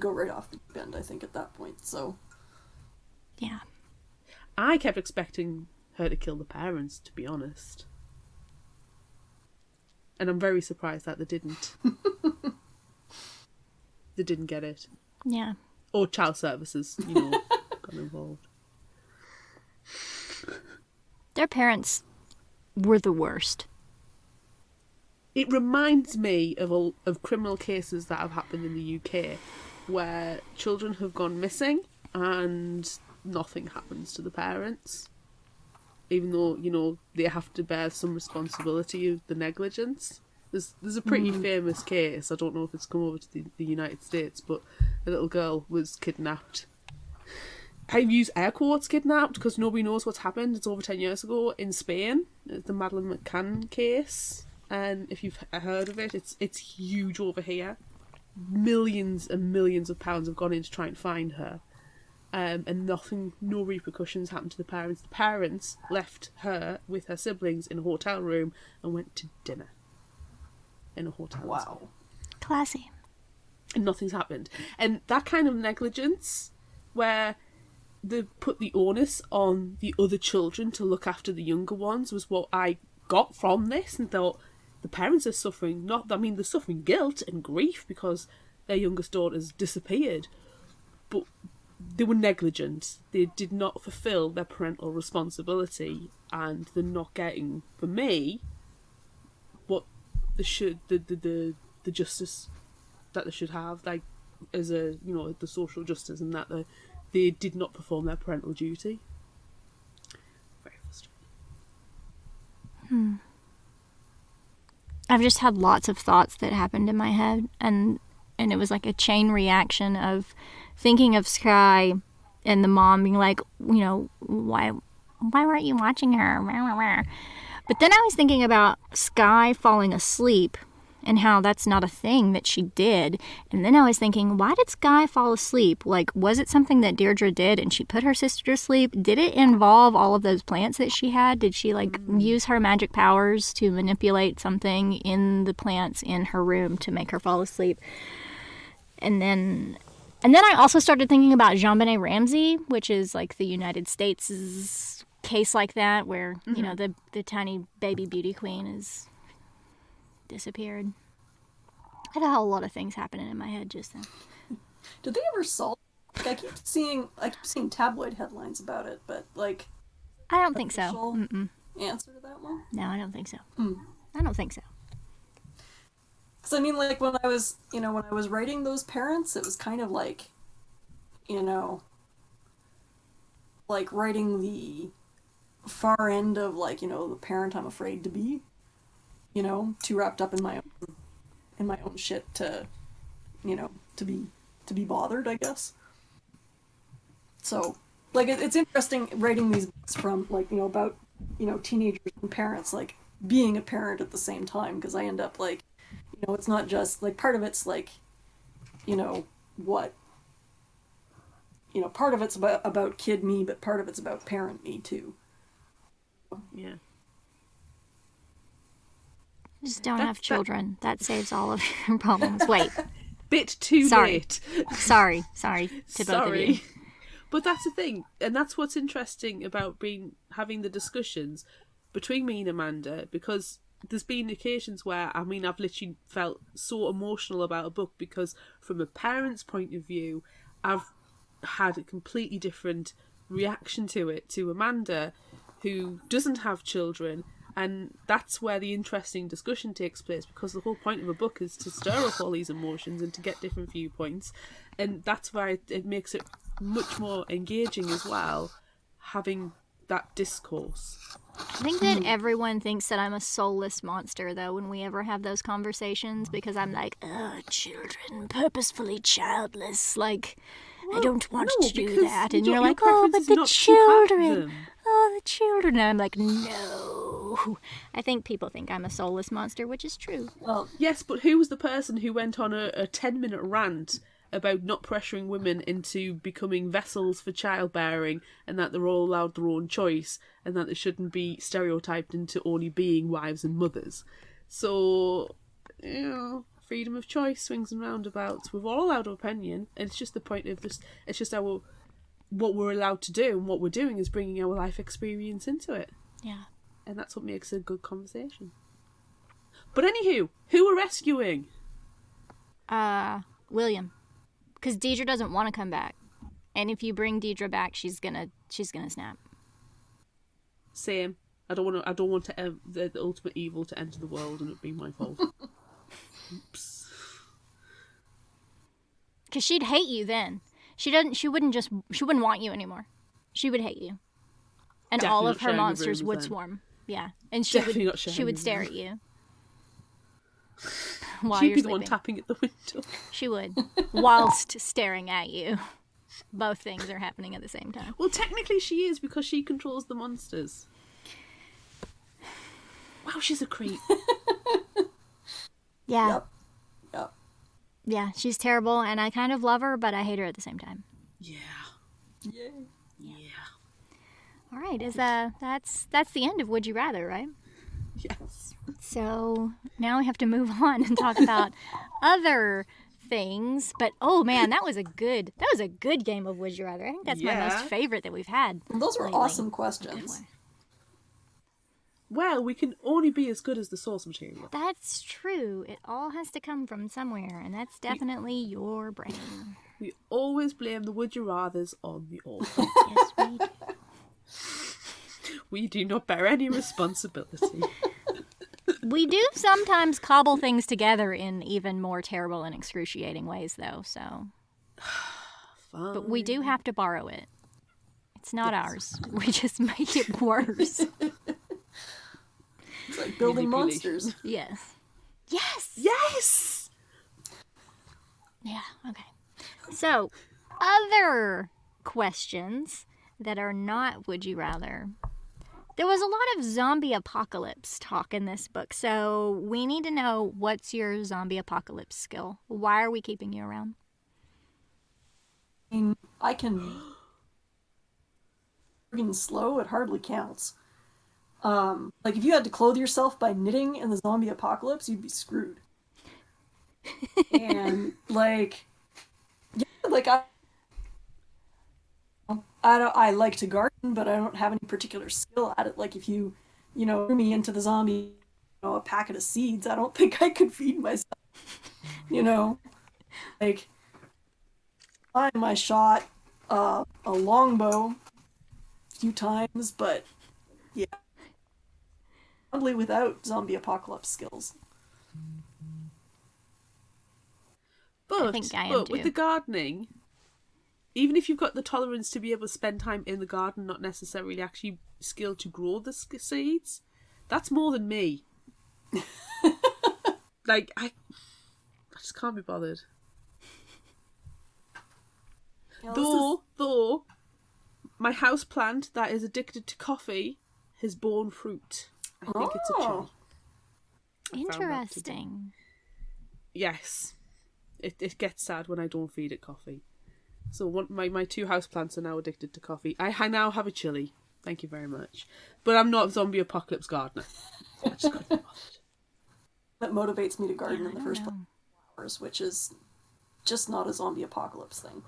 right off the deep end, I think, at that point. So. Yeah. I kept expecting her to kill the parents, to be honest. And I'm very surprised that they didn't. They didn't get it. Yeah. Or child services, got involved. Their parents were the worst. It reminds me of criminal cases that have happened in the UK where children have gone missing and nothing happens to the parents. Even though, they have to bear some responsibility of the negligence. There's a pretty famous case, I don't know if it's come over to the United States, but a little girl was kidnapped. I use air quotes kidnapped because nobody knows what's happened. It's over 10 years ago in Spain. It's the Madeleine McCann case. And if you've heard of it, it's huge over here. Millions and millions of pounds have gone in to try and find her. And no repercussions happened to the parents. The parents left her with her siblings in a hotel room and went to dinner in a hotel. Wow. Classy. And nothing's happened. And that kind of negligence, where they put the onus on the other children to look after the younger ones, was what I got from this, and thought the parents are suffering they're suffering guilt and grief because their youngest daughter's disappeared, but they were negligent. They did not fulfil their parental responsibility, and they're not getting, for me, what they should, the justice that they should have, like, as the social justice, and that they did not perform their parental duty. Very frustrating. I've just had lots of thoughts that happened in my head, and it was like a chain reaction of thinking of Sky and the mom being like, why weren't you watching her? But then I was thinking about Sky falling asleep and how that's not a thing that she did. And then I was thinking, why did Sky fall asleep? Like, was it something that Deidre did and she put her sister to sleep? Did it involve all of those plants that she had? Did she, use her magic powers to manipulate something in the plants in her room to make her fall asleep? And then I also started thinking about JonBenet Ramsey, which is like the United States' case like that, where, the tiny baby beauty queen is disappeared. I had a whole lot of things happening in my head just then. Did they ever solve? I keep seeing tabloid headlines about it, but I don't think so. Answer to that one? No, I don't think so. I don't think so. Because when I was writing those parents, it was kind of like writing the far end of the parent I'm afraid to be. Too wrapped up in my own shit to be bothered, I guess. So, it's interesting writing these books from about teenagers and parents, being a parent at the same time, because I end up it's not just part of it's part of it's about kid me, but part of it's about parent me too. Yeah. Just don't have children. That saves all of your problems. Wait. Bit too late. Sorry to both of you. But that's the thing, and that's what's interesting about having the discussions between me and Amanda, because there's been occasions where, I've literally felt so emotional about a book because from a parent's point of view, I've had a completely different reaction to it to Amanda, who doesn't have children. And that's where the interesting discussion takes place, because the whole point of a book is to stir up all these emotions and to get different viewpoints. And that's why it makes it much more engaging as well, having that discourse. I think that everyone thinks that I'm a soulless monster, though, when we ever have those conversations, because I'm like, children, purposefully childless, I don't want to do that. And you're like, but the children. The children. And I'm like, no. I think people think I'm a soulless monster, which is true. Well, yes, but who was the person who went on a 10-minute rant about not pressuring women into becoming vessels for childbearing, and that they're all allowed their own choice, and that they shouldn't be stereotyped into only being wives and mothers? So, freedom of choice, swings and roundabouts. We've all allowed our opinion, and it's just the point of this. It's just our what we're allowed to do, and what we're doing is bringing our life experience into it. Yeah. And that's what makes it a good conversation. But anywho, who are rescuing? William. Because Deidre doesn't want to come back. And if you bring Deidre back, she's gonna snap. Same. I don't want the ultimate evil to enter the world and it be my fault. Oops. Because she'd hate you then. She wouldn't want you anymore. She would hate you. And Definitely all not of her sharing a monsters room would with them. swarm. Yeah. And Definitely not sharing she a would room. stare at you. While She'd you're be the one sleeping. tapping at the window. She would. Whilst staring at you. Both things are happening at the same time. Well, technically she is, because she controls the monsters. Wow, she's a creep. Yeah. Yep. Yep. Yeah, she's terrible, and I kind of love her, but I hate her at the same time. Yeah. Yay. Yeah. All right, that's the end of Would You Rather, right? Yes. So now we have to move on and talk about other things. But oh man, that was a good game of Would You Rather. I think that's my most favorite that we've had. Those were lately. awesome questions. Well, we can only be as good as the source material. That's true. It all has to come from somewhere, and that's definitely your brain. We always blame the Would You Rathers on the author. Yes, we do. We do not bear any responsibility. We do sometimes cobble things together in even more terrible and excruciating ways, though. So, Fine. but we do have to borrow it. It's not ours. We just make it worse. It's like building Manipulation. monsters. Yes. Yes. Yes! Yeah. Okay. So, other questions that are not Would You Rather. There was a lot of zombie apocalypse talk in this book, so we need to know, what's your zombie apocalypse skill? Why are we keeping you around? I mean, I can friggin' slow, it hardly counts. Like if you had to clothe yourself by knitting in the zombie apocalypse, you'd be screwed. And like, yeah, like I like to garden, but I don't have any particular skill at it. Like if you threw me into the zombie, a packet of seeds, I don't think I could feed myself. Like I shot a longbow a few times, but yeah, probably without zombie apocalypse skills. But, I think I am but too. with the gardening, even if you've got the tolerance to be able to spend time in the garden, not necessarily actually skilled to grow the seeds, that's more than me. Like, I just can't be bothered. You know, Though, my house plant that is addicted to coffee has borne fruit. I think it's a tree. I found that today. Interesting. Yes. It gets sad when I don't feed it coffee. So my two houseplants are now addicted to coffee. I now have a chili. Thank you very much. But I'm not a zombie apocalypse gardener. I just couldn't be bothered. that motivates me to garden Yeah, in the I first don't place, which is just not a zombie apocalypse thing.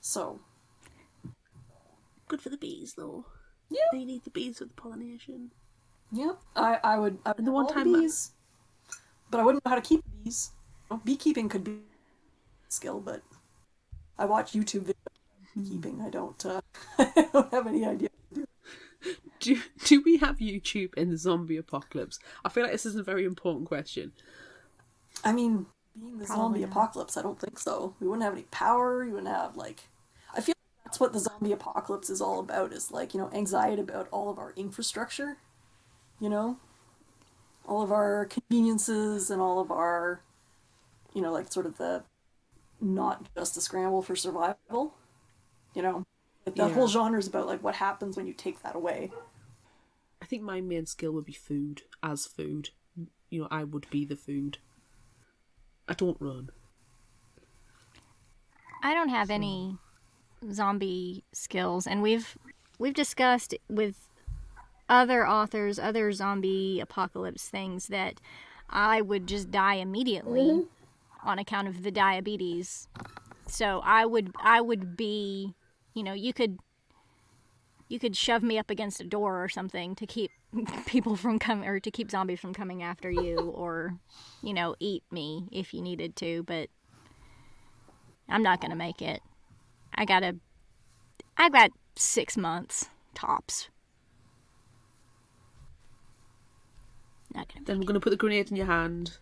So Good for the bees, though. yeah, They need the bees for the pollination. yeah, I would. And the one all time bees, but I wouldn't know how to keep bees. Beekeeping could be a skill, but I watch YouTube videos on beekeeping. I don't have any idea. Do we have YouTube in the zombie apocalypse? I feel like this is a very important question. I mean, being the Probably zombie not. apocalypse, I don't think so. We wouldn't have any power. You wouldn't have I feel like that's what the zombie apocalypse is all about. Is anxiety about all of our infrastructure. All of our conveniences and all of our, sort of the not just a scramble for survival. That whole genre is about what happens when you take that away. I think my main skill would be food. As food. I would be the food. I don't run. I don't have any zombie skills, and we've discussed with other authors, other zombie apocalypse things, that I would just die immediately on account of the diabetes. So I would be, you know, you could shove me up against a door or something to keep people from coming, or to keep zombies from coming after you, or, you know, eat me if you needed to, but I'm not gonna make it. I've got 6 months tops. Not gonna. Then we're gonna put the grenade in your hand,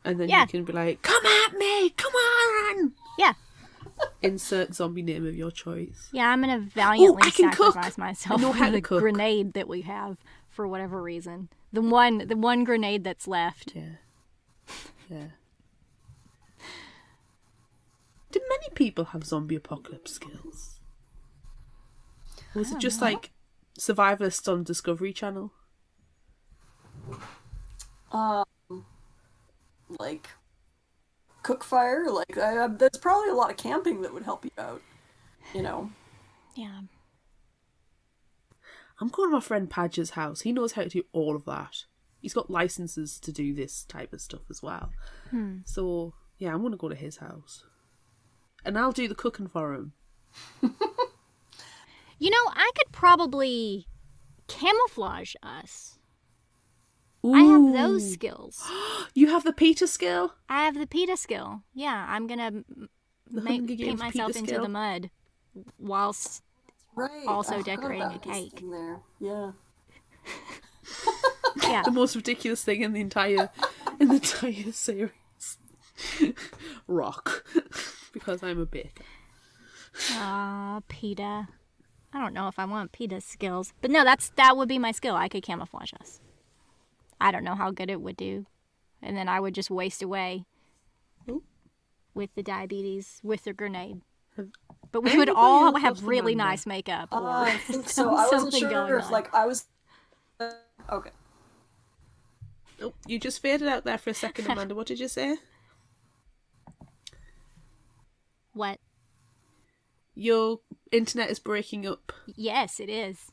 and then Yeah. you can be like, "Come at me! Come on!" Yeah. Insert zombie name of your choice. Yeah, I'm gonna valiantly I can cook. sacrifice myself I know how for to the cook. grenade that we have for whatever reason. The one grenade that's left. Yeah. Yeah. Did many people have zombie apocalypse skills? Or was it just like survivalists on Discovery Channel? Like cook fire. Like there's probably a lot of camping that would help you out. You know. Yeah. I'm going to my friend Padge's house. He knows how to do all of that. He's got licenses to do this type of stuff as well. So, yeah, I'm going to go to his house. And I'll do the cooking for him. You know, I could probably camouflage us. I have those skills. You have the Peter skill? I have the PETA skill. Yeah, I'm gonna Hunger Games paint myself PETA into skill? the mud whilst Right. Also I forgot decorating about a this cake. thing there. Yeah. yeah. The most ridiculous thing in the entire series. Rock. Because I'm a baker. PETA. I don't know if I want PETA skills, but no, that would be my skill. I could camouflage us. I don't know how good it would do, and then I would just waste away with the diabetes with the grenade. But we would Anybody all else have watch really Amanda? nice makeup. Or I think so. I wasn't something sure going if on. like I was. Okay. Oh, you just faded out there for a second, Amanda. What did you say? What? Your internet is breaking up, Yes, it is.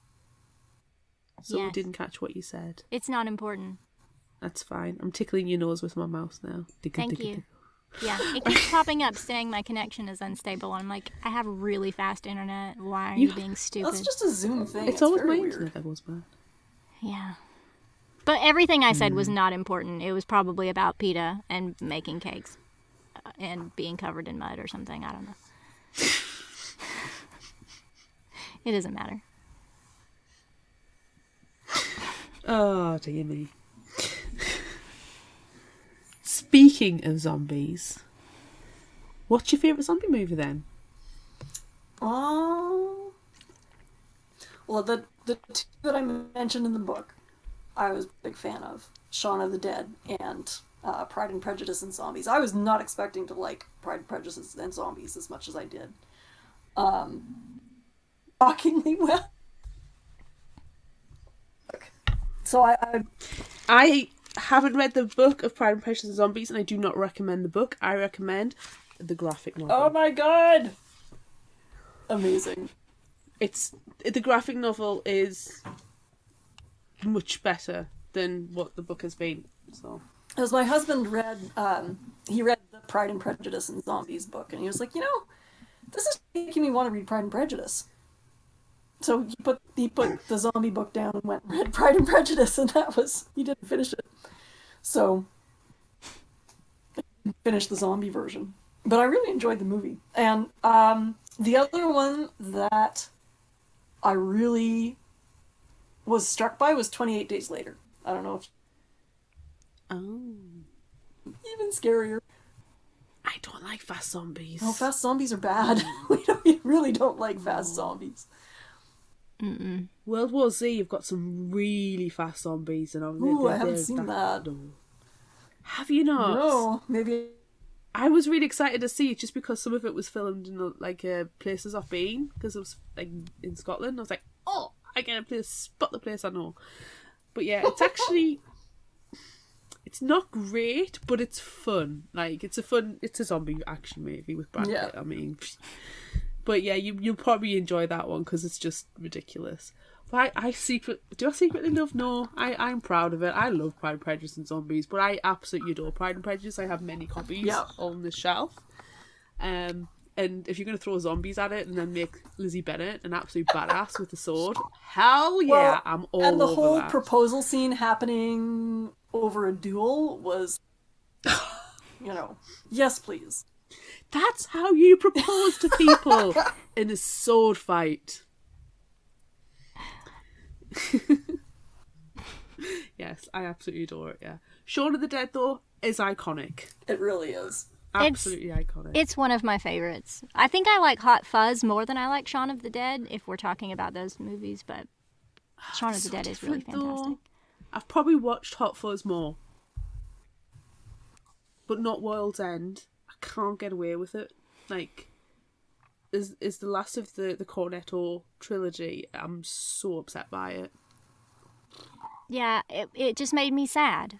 so we Yes. didn't catch what you said. It's not important. That's fine. I'm tickling your nose with my mouse now. Thank you. Yeah, it keeps popping up saying my connection is unstable. I'm like, I have really fast internet. Why are you being stupid? That's just a Zoom thing. It's always my very internet weird. that goes bad. Yeah. But everything I said was not important. It was probably about PETA and making cakes and being covered in mud or something. I don't know. It doesn't matter. Oh, dear me. Speaking of zombies, what's your favourite zombie movie then? Well, the two that I mentioned in the book, I was a big fan of Shaun of the Dead and Pride and Prejudice and Zombies. I was not expecting to like Pride and Prejudice and Zombies as much as I did. Shockingly well. So I haven't read the book of Pride and Prejudice and Zombies, and I do not recommend the book. I recommend the graphic novel. oh my god, amazing. The graphic novel is much better than what the book has been. So As my husband read, he read the Pride and Prejudice and Zombies book, and he was like, this is making me want to read Pride and Prejudice. So he put the zombie book down and went and read Pride and Prejudice, and he didn't finish it. So, finished the zombie version. But I really enjoyed the movie. And the other one that I really was struck by was 28 Days Later. I don't know if... Even scarier. I don't like fast zombies. Oh, fast zombies are bad. We really don't like fast zombies. World War Z, you've got some really fast zombies, and I haven't seen that. No. Have you not? No, maybe... I was really excited to see it just because some of it was filmed in places I've been, because it was like in Scotland. I was like, oh, I get to spot the place I know. But yeah, it's actually... It's not great, but it's fun. Like, it's a zombie action movie with Brad Pitt. I mean, but yeah, you'll probably enjoy that one because it's just ridiculous. But I secretly love? No, I'm proud of it. I love Pride and Prejudice and Zombies, but I absolutely adore Pride and Prejudice. I have many copies on the shelf. And if you're going to throw zombies at it and then make Lizzie Bennet an absolute badass with a sword, hell yeah, Well, I'm all and the over whole that. proposal scene happening over a duel was, yes, please. That's how you propose to people in a sword fight. Yes, I absolutely adore it, yeah. Shaun of the Dead, though, is iconic. It really is. Absolutely iconic. It's one of my favorites. I think I like Hot Fuzz more than I like Shaun of the Dead, if we're talking about those movies, but Shaun of the Dead is really fantastic. Though. I've probably watched Hot Fuzz more. But not World's End. I can't get away with it. Like, is the last of the Cornetto trilogy. I'm so upset by it. Yeah, it just made me sad.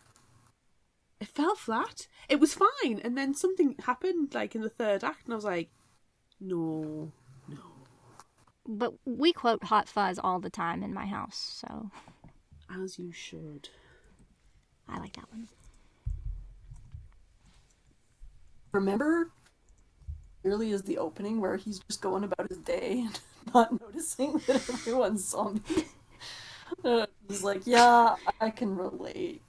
It fell flat. It was fine, and then something happened, like, in the third act, and I was like, no. But we quote Hot Fuzz all the time in my house, so... As you should. I like that one. Remember, clearly is the opening where he's just going about his day and not noticing that everyone's zombies. He's like, yeah, I can relate.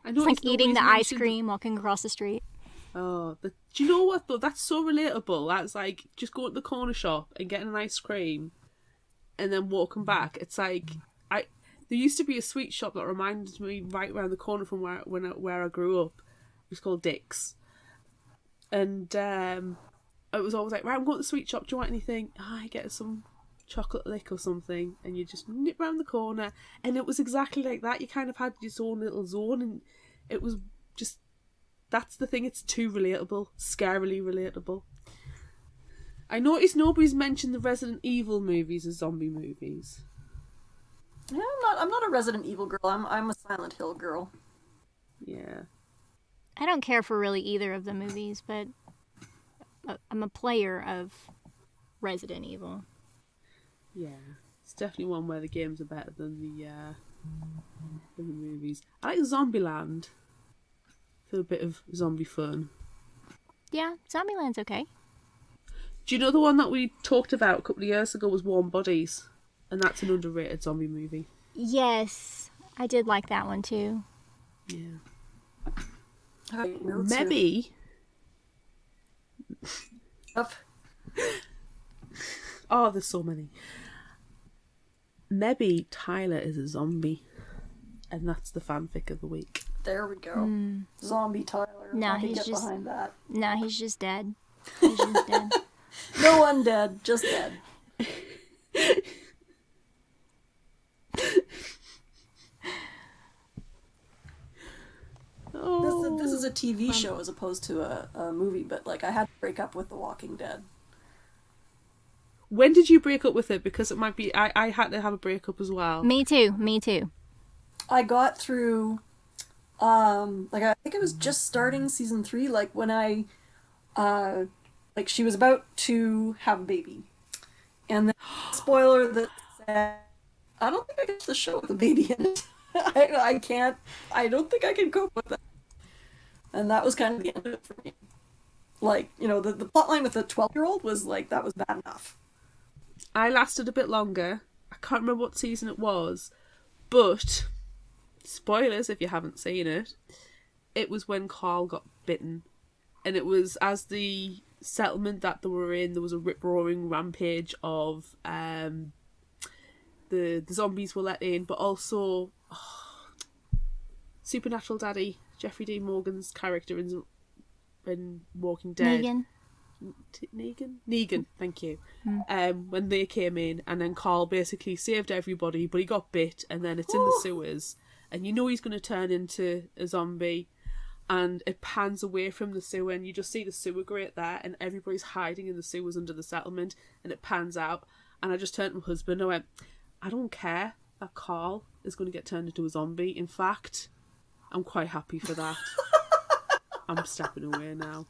It's like eating the ice cream, walking across the street. Oh, do you know what though? That's so relatable. That's like just going to the corner shop and getting an ice cream, and then walking back. It's like there used to be a sweet shop that reminded me right around the corner from where I grew up. It was called Dick's, and it was always like, right, I'm going to the sweet shop. Do you want anything? I get some chocolate lick or something, and you just nip round the corner, and it was exactly like that. You kind of had your own little zone, and it was just, that's the thing, it's too relatable, scarily relatable. I noticed nobody's mentioned the Resident Evil movies as zombie movies. Yeah, I'm not a Resident Evil girl. I'm a Silent Hill girl. Yeah. I don't care for really either of the movies, but I'm a player of Resident Evil. Yeah, it's definitely one where the games are better than the movies. I like Zombieland for a bit of zombie fun. Yeah, Zombieland's okay. Do you know the one that we talked about a couple of years ago was Warm Bodies? And that's an underrated zombie movie. Yes, I did like that one too. Yeah. Maybe. Oh, there's so many. Maybe Tyler is a zombie, and that's the fanfic of the week. There we go. Zombie Tyler. No, he's just behind that. No, he's just dead. He's just dead. No undead, just dead. Oh. This is a TV show as opposed to a movie, but like I had to break up with The Walking Dead. When did you break up with it? Because it might be I had to have a breakup as well. Me too. I got through I think I was just starting season 3, like when I she was about to have a baby. And then spoiler that said I don't think I get the show with a baby in it. I don't think I can cope with that. And that was kind of the end of it for me. Like, the plotline with the 12-year-old was like, that was bad enough. I lasted a bit longer. I can't remember what season it was, but spoilers if you haven't seen it. It was when Carl got bitten, and it was as the settlement that they were in. There was a rip-roaring rampage of the zombies were let in, but also Supernatural Daddy Jeffrey D. Morgan's character in Walking Dead. Negan, thank you. When they came in, and then Carl basically saved everybody, but he got bit, and then it's in the sewers, and he's going to turn into a zombie, and it pans away from the sewer, and you just see the sewer grate there, and everybody's hiding in the sewers under the settlement, and it pans out, and I just turned to my husband and I went, I don't care that Carl is going to get turned into a zombie. In fact, I'm quite happy for that. I'm stepping away now.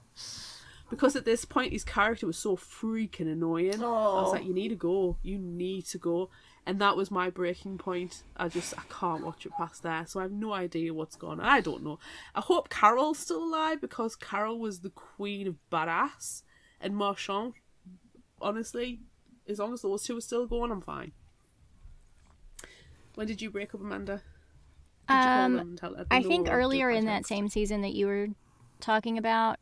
Because at this point, his character was so freaking annoying. I was like, you need to go. You need to go. and that was my breaking point. I can't watch it past there, so I have no idea what's going on. I don't know. I hope Carol's still alive, because Carol was the queen of badass, and Marchand, honestly, as long as those two are still going, I'm fine. When did you break up, Amanda? Did you call them and tell I think everyone, or earlier did I in that text? same season that you were talking about.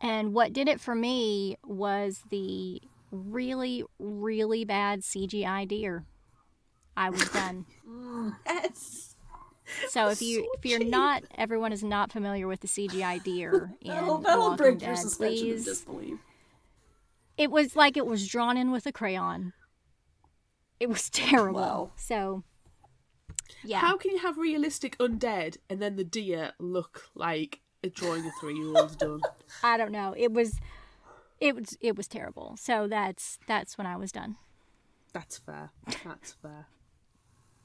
And what did it for me was the really, really bad CGI deer. I was done. Yes. So That's so if you're cheap. not, everyone is not familiar with the CGI deer in That'll Walking break your Dead, suspension of please. disbelief. It was like it was drawn in with a crayon. It was terrible. Wow. So, yeah. How can you have realistic undead and then the deer look like a drawing a 3-year-old's done? I don't know. It was terrible. So that's when I was done. That's fair. That's fair.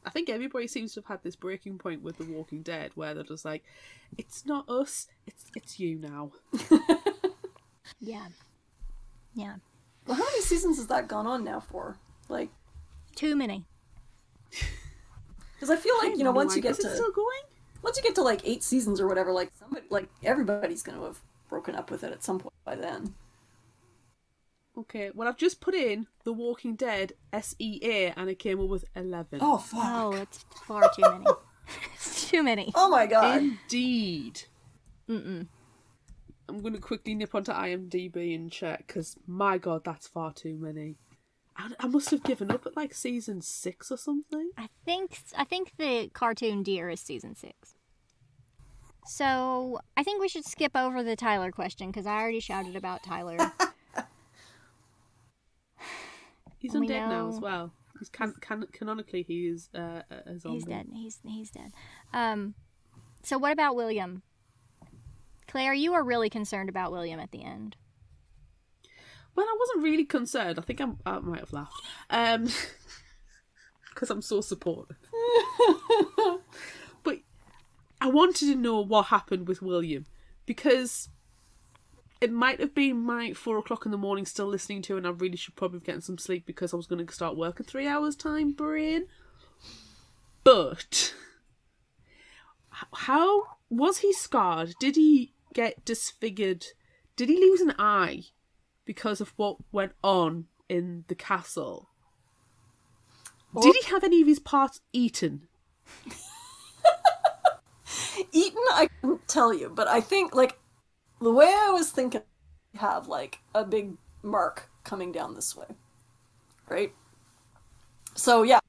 I think everybody seems to have had this breaking point with The Walking Dead where they're just like, it's not us, it's you now. Yeah. Yeah. Well, how many seasons has that gone on now for? Like, Too many. because I feel like, once you get Is it still going? like 8 seasons or whatever, like everybody's going to have broken up with it at some point by then. Okay, well, I've just put in The Walking Dead SEA and it came up with 11. Oh, fuck. Oh, it's far too many. It's too many. Oh my god. Indeed. I'm going to quickly nip onto IMDb and check, because my god, that's far too many. I must have given up at like season 6 or something. I think the cartoon deer is season 6. So I think we should skip over the Tyler question because I already shouted about Tyler. He's We undead now know- as well. He's canonically he is a zombie. He's dead. He's dead. So what about William? Claire, you were really concerned about William at the end. Well, I wasn't really concerned. I think I might have laughed. Because I'm so supportive. But I wanted to know what happened with William. Because it might have been my 4 o'clock in the morning still listening to, and I really should probably be getting some sleep because I was going to start work in 3 hours' time, brain. But how was he scarred? Did he get disfigured? Did he lose an eye because of what went on in the castle? Did he have any of his parts eaten? Eaten, I couldn't tell you, but I think, like, the way I was thinking, have, like, a big mark coming down this way. Right? So, yeah,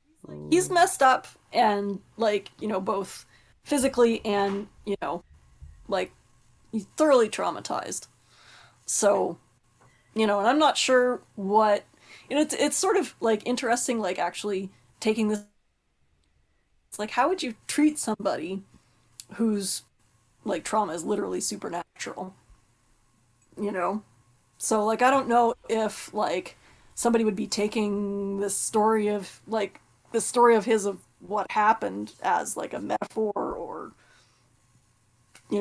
he's messed up, and, like, both physically and, like, he's thoroughly traumatized. So, and I'm not sure what, it's sort of, like, interesting, like, actually taking this, it's like, how would you treat somebody whose, like, trauma is literally supernatural? So, like, I don't know if, like, somebody would be taking this story of his of what happened as, like, a metaphor, or, I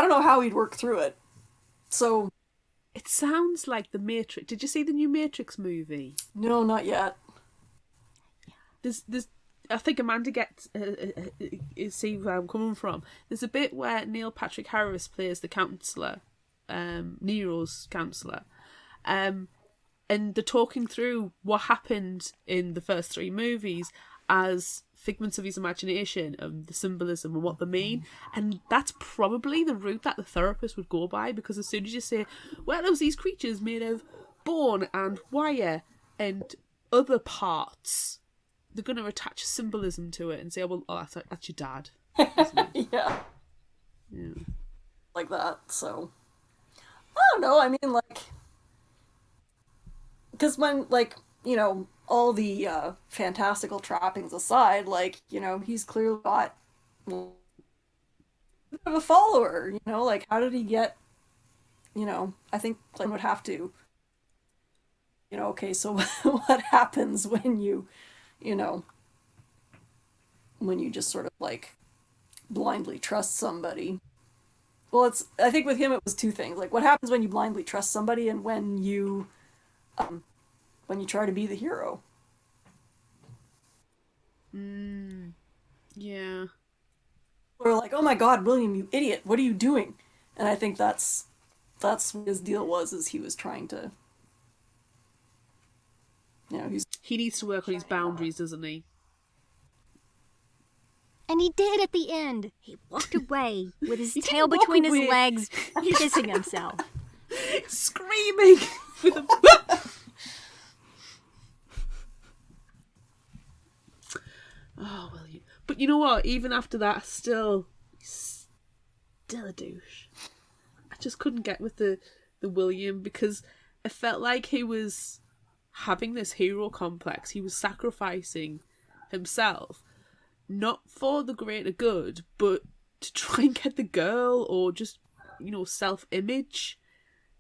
don't know how he'd work through it. So, It sounds like The Matrix. Did you see the new Matrix movie? no, not yet. There's I think Amanda gets see where I'm coming from. There's a bit where Neil Patrick Harris plays the counsellor, Nero's counsellor, and they're talking through what happened in the first 3 movies as figments of his imagination and the symbolism and what they mean. And that's probably the route that the therapist would go by, because as soon as you say, well, there was these creatures made of bone and wire and other parts, they're going to attach symbolism to it and say, oh, well, that's your dad. Yeah. Yeah. Like that, so. I don't know, I mean, like, because when, like, all the fantastical trappings aside, like, he's clearly got a bit of a follower, like, how did he get, I think Glenn would have to, okay, so what happens when you just sort of, like, blindly trust somebody? Well, I think with him it was 2 things. Like, what happens when you blindly trust somebody, and when you try to be the hero? Yeah. Or like, oh my God, William, you idiot, what are you doing? And I think that's what his deal was, is he was trying to, he's He needs to work on his boundaries, doesn't he? And he did at the end. He walked away with his He tail didn't walk between his away. legs, pissing himself. Screaming with a... Oh, William. But you know what? Even after that, still a douche. I just couldn't get with the William, because it felt like he was having this hero complex. He was sacrificing himself, not for the greater good, but to try and get the girl, or just, self-image.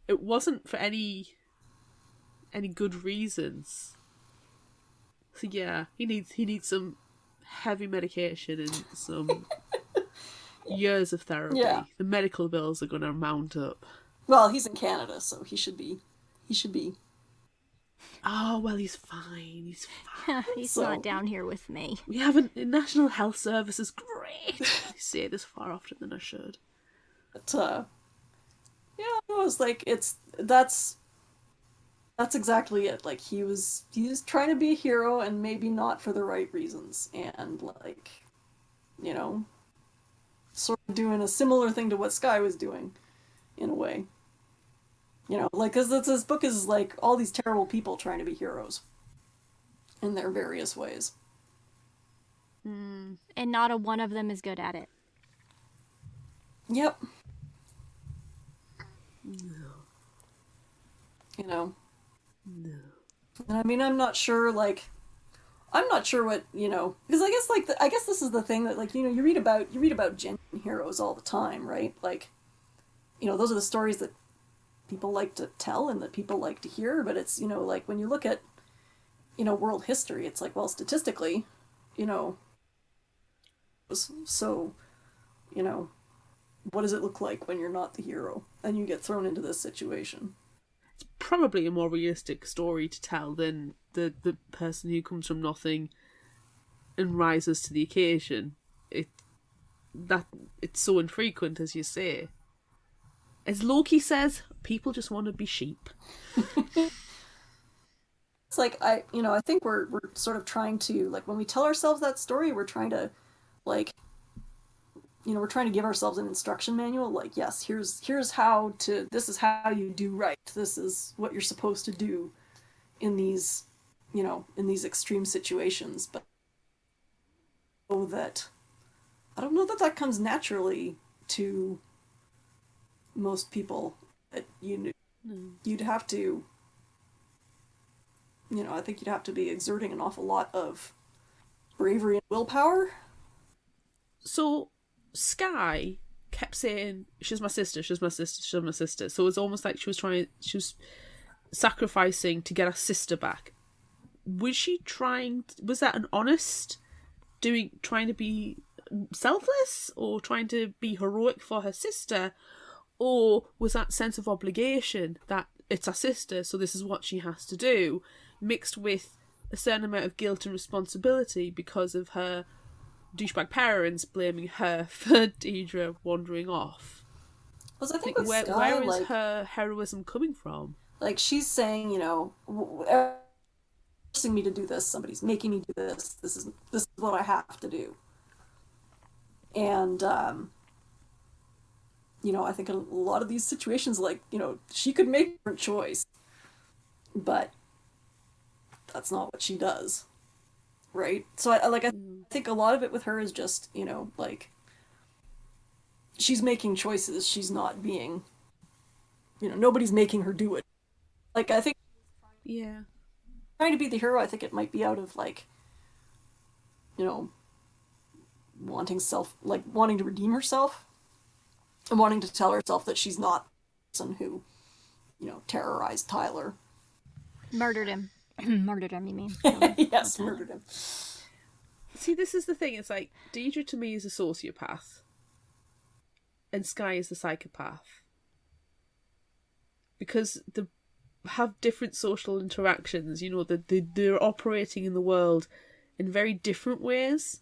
It wasn't for any good reasons. So yeah, he needs some heavy medication and some years of therapy. Yeah. The medical bills are going to mount up. Well, he's in Canada, so he should be. Oh, well, he's fine. He's So- not down here with me. We have a National Health Service is great. I say this far often than I should. But yeah, it was like that's exactly it. Like he was trying to be a hero, and maybe not for the right reasons, and like, sort of doing a similar thing to what Sky was doing, in a way. Like, because this book is like all these terrible people trying to be heroes in their various ways. And not a one of them is good at it. Yep. No. And I mean, I'm not sure what, because I guess this is the thing that, like, you read about genuine heroes all the time, right? Like, those are the stories that people like to tell and that people like to hear, but it's, like, when you look at, world history, it's like, well, statistically, so, what does it look like when you're not the hero and you get thrown into this situation? It's probably a more realistic story to tell than the person who comes from nothing and rises to the occasion. It's so infrequent, as you say. As Loki says, people just want to be sheep. It's like, I think we're sort of trying to, like, when we tell ourselves that story, we're trying to, like, we're trying to give ourselves an instruction manual. Like, yes, here's how to, this is how you do right. This is what you're supposed to do in these, in these extreme situations. But I don't know that that comes naturally to most people. That you'd have to, I think you'd have to be exerting an awful lot of bravery and willpower. So Sky kept saying, she's my sister, she's my sister, she's my sister. So it's almost like she was sacrificing to get her sister back. Was that an honest trying to be selfless, or trying to be heroic for her sister? Or was that sense of obligation that it's her sister, so this is what she has to do, mixed with a certain amount of guilt and responsibility because of her douchebag parents blaming her for Deidre wandering off? Because I think with where Sky, is like, her heroism coming from? like, she's saying, forcing me to do this, somebody's making me do this, this is what I have to do. And I think in a lot of these situations, like, she could make a different choice, but that's not what she does, right? So I think a lot of it with her is just, like, she's making choices, she's not being, nobody's making her do it. Like, I think Yeah. trying to be the hero, I think it might be out of, like, wanting to redeem herself, and wanting to tell herself that she's not the person who, terrorized Tyler. Murdered him. Murdered him, you mean? Yes, murdered him. See, this is the thing. It's like, Deidre to me is a sociopath, and Sky is the psychopath. Because they have different social interactions. They're operating in the world in very different ways,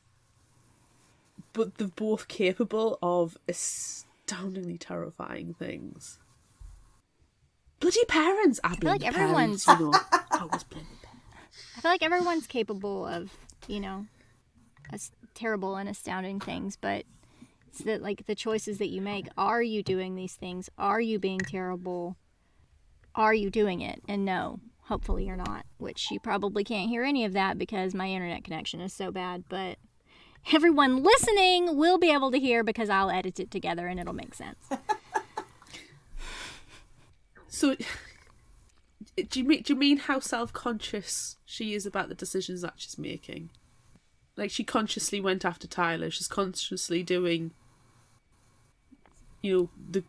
but they're both capable of astoundingly terrifying things. Bloody parents! I feel like blame the everyone's- parents, you know. I always blame the parents. I feel like everyone's capable of, terrible and astounding things, but it's that, like, the choices that you make. Are you doing these things? Are you being terrible? Are you doing it? And no, hopefully you're not, which you probably can't hear any of that because my internet connection is so bad, but everyone listening will be able to hear because I'll edit it together and it'll make sense. So, do you mean how self-conscious she is about the decisions that she's making? Like, she consciously went after Tyler. She's consciously doing, the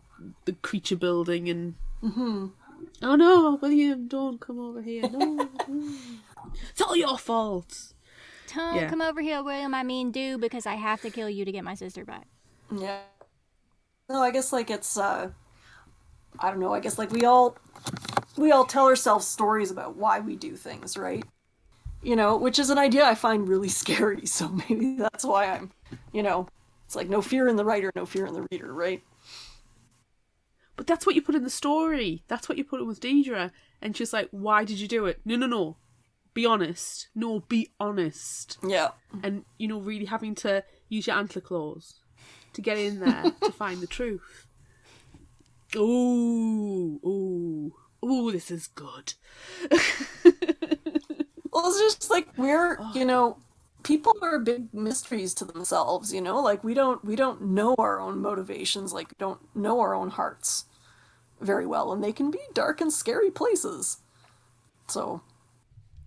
creature building and... Mm-hmm. Oh no, William, don't come over here. No. It's all your fault. Don't come over here, William. I mean, do, because I have to kill you to get my sister back. Yeah. No, I guess, like, it's, I don't know, I guess, like, we all tell ourselves stories about why we do things, right? Which is an idea I find really scary, so maybe that's why I'm, it's like no fear in the writer, no fear in the reader, right? But that's what you put in the story. That's what you put in with Deidre. And she's like, why did you do it? No. Be honest. No, be honest. Yeah. And, really having to use your antler claws to get in there to find the truth. Ooh, this is good. Well, it's just like people are big mysteries to themselves, like we don't know our own motivations, like we don't know our own hearts very well, and they can be dark and scary places. So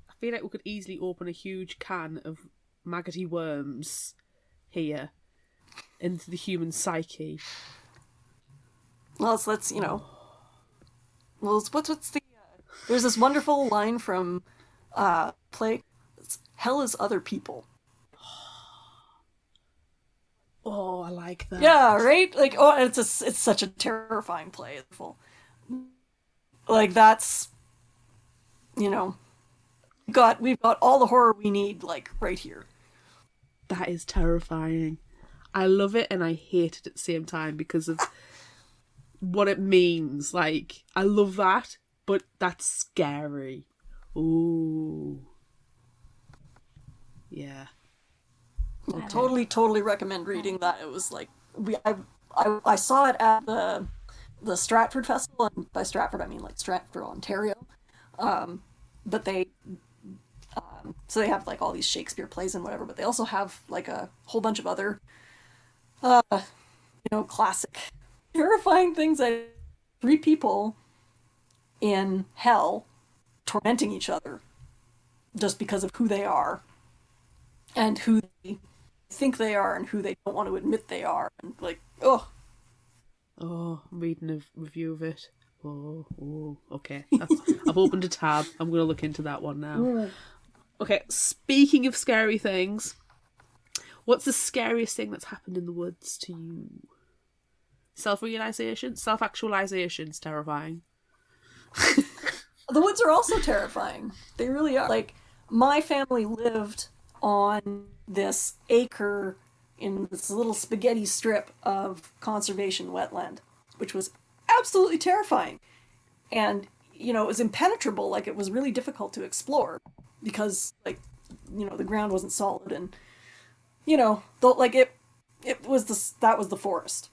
I feel like we could easily open a huge can of maggoty worms here into the human psyche. Well, let's what's the there's this wonderful line from play, hell is other people. Oh, I like that. Yeah, right? Like, it's such a terrifying play. Like, that's, we've got all the horror we need, like, right here. That is terrifying. I love it and I hate it at the same time because of what it means. Like, I love that, but that's scary. Ooh. Yeah. Okay. Totally recommend reading that. It was like I saw it at the Stratford Festival, and by Stratford I mean like Stratford, Ontario. But they so they have like all these Shakespeare plays and whatever, but they also have like a whole bunch of other classic terrifying things. That 3 people in hell tormenting each other just because of who they are and who they think they are and who they don't want to admit they are, and like, I'm reading a review of it. Okay. I've opened a tab. I'm going to look into that one now. Okay, speaking of scary things, what's the scariest thing that's happened in the woods to you? Self-realization? Self-actualization's terrifying. The woods are also terrifying. They really are. Like, my family lived on this acre in this little spaghetti strip of conservation wetland, which was absolutely terrifying. And, it was impenetrable. Like, it was really difficult to explore because, like, the ground wasn't solid, and, that was the forest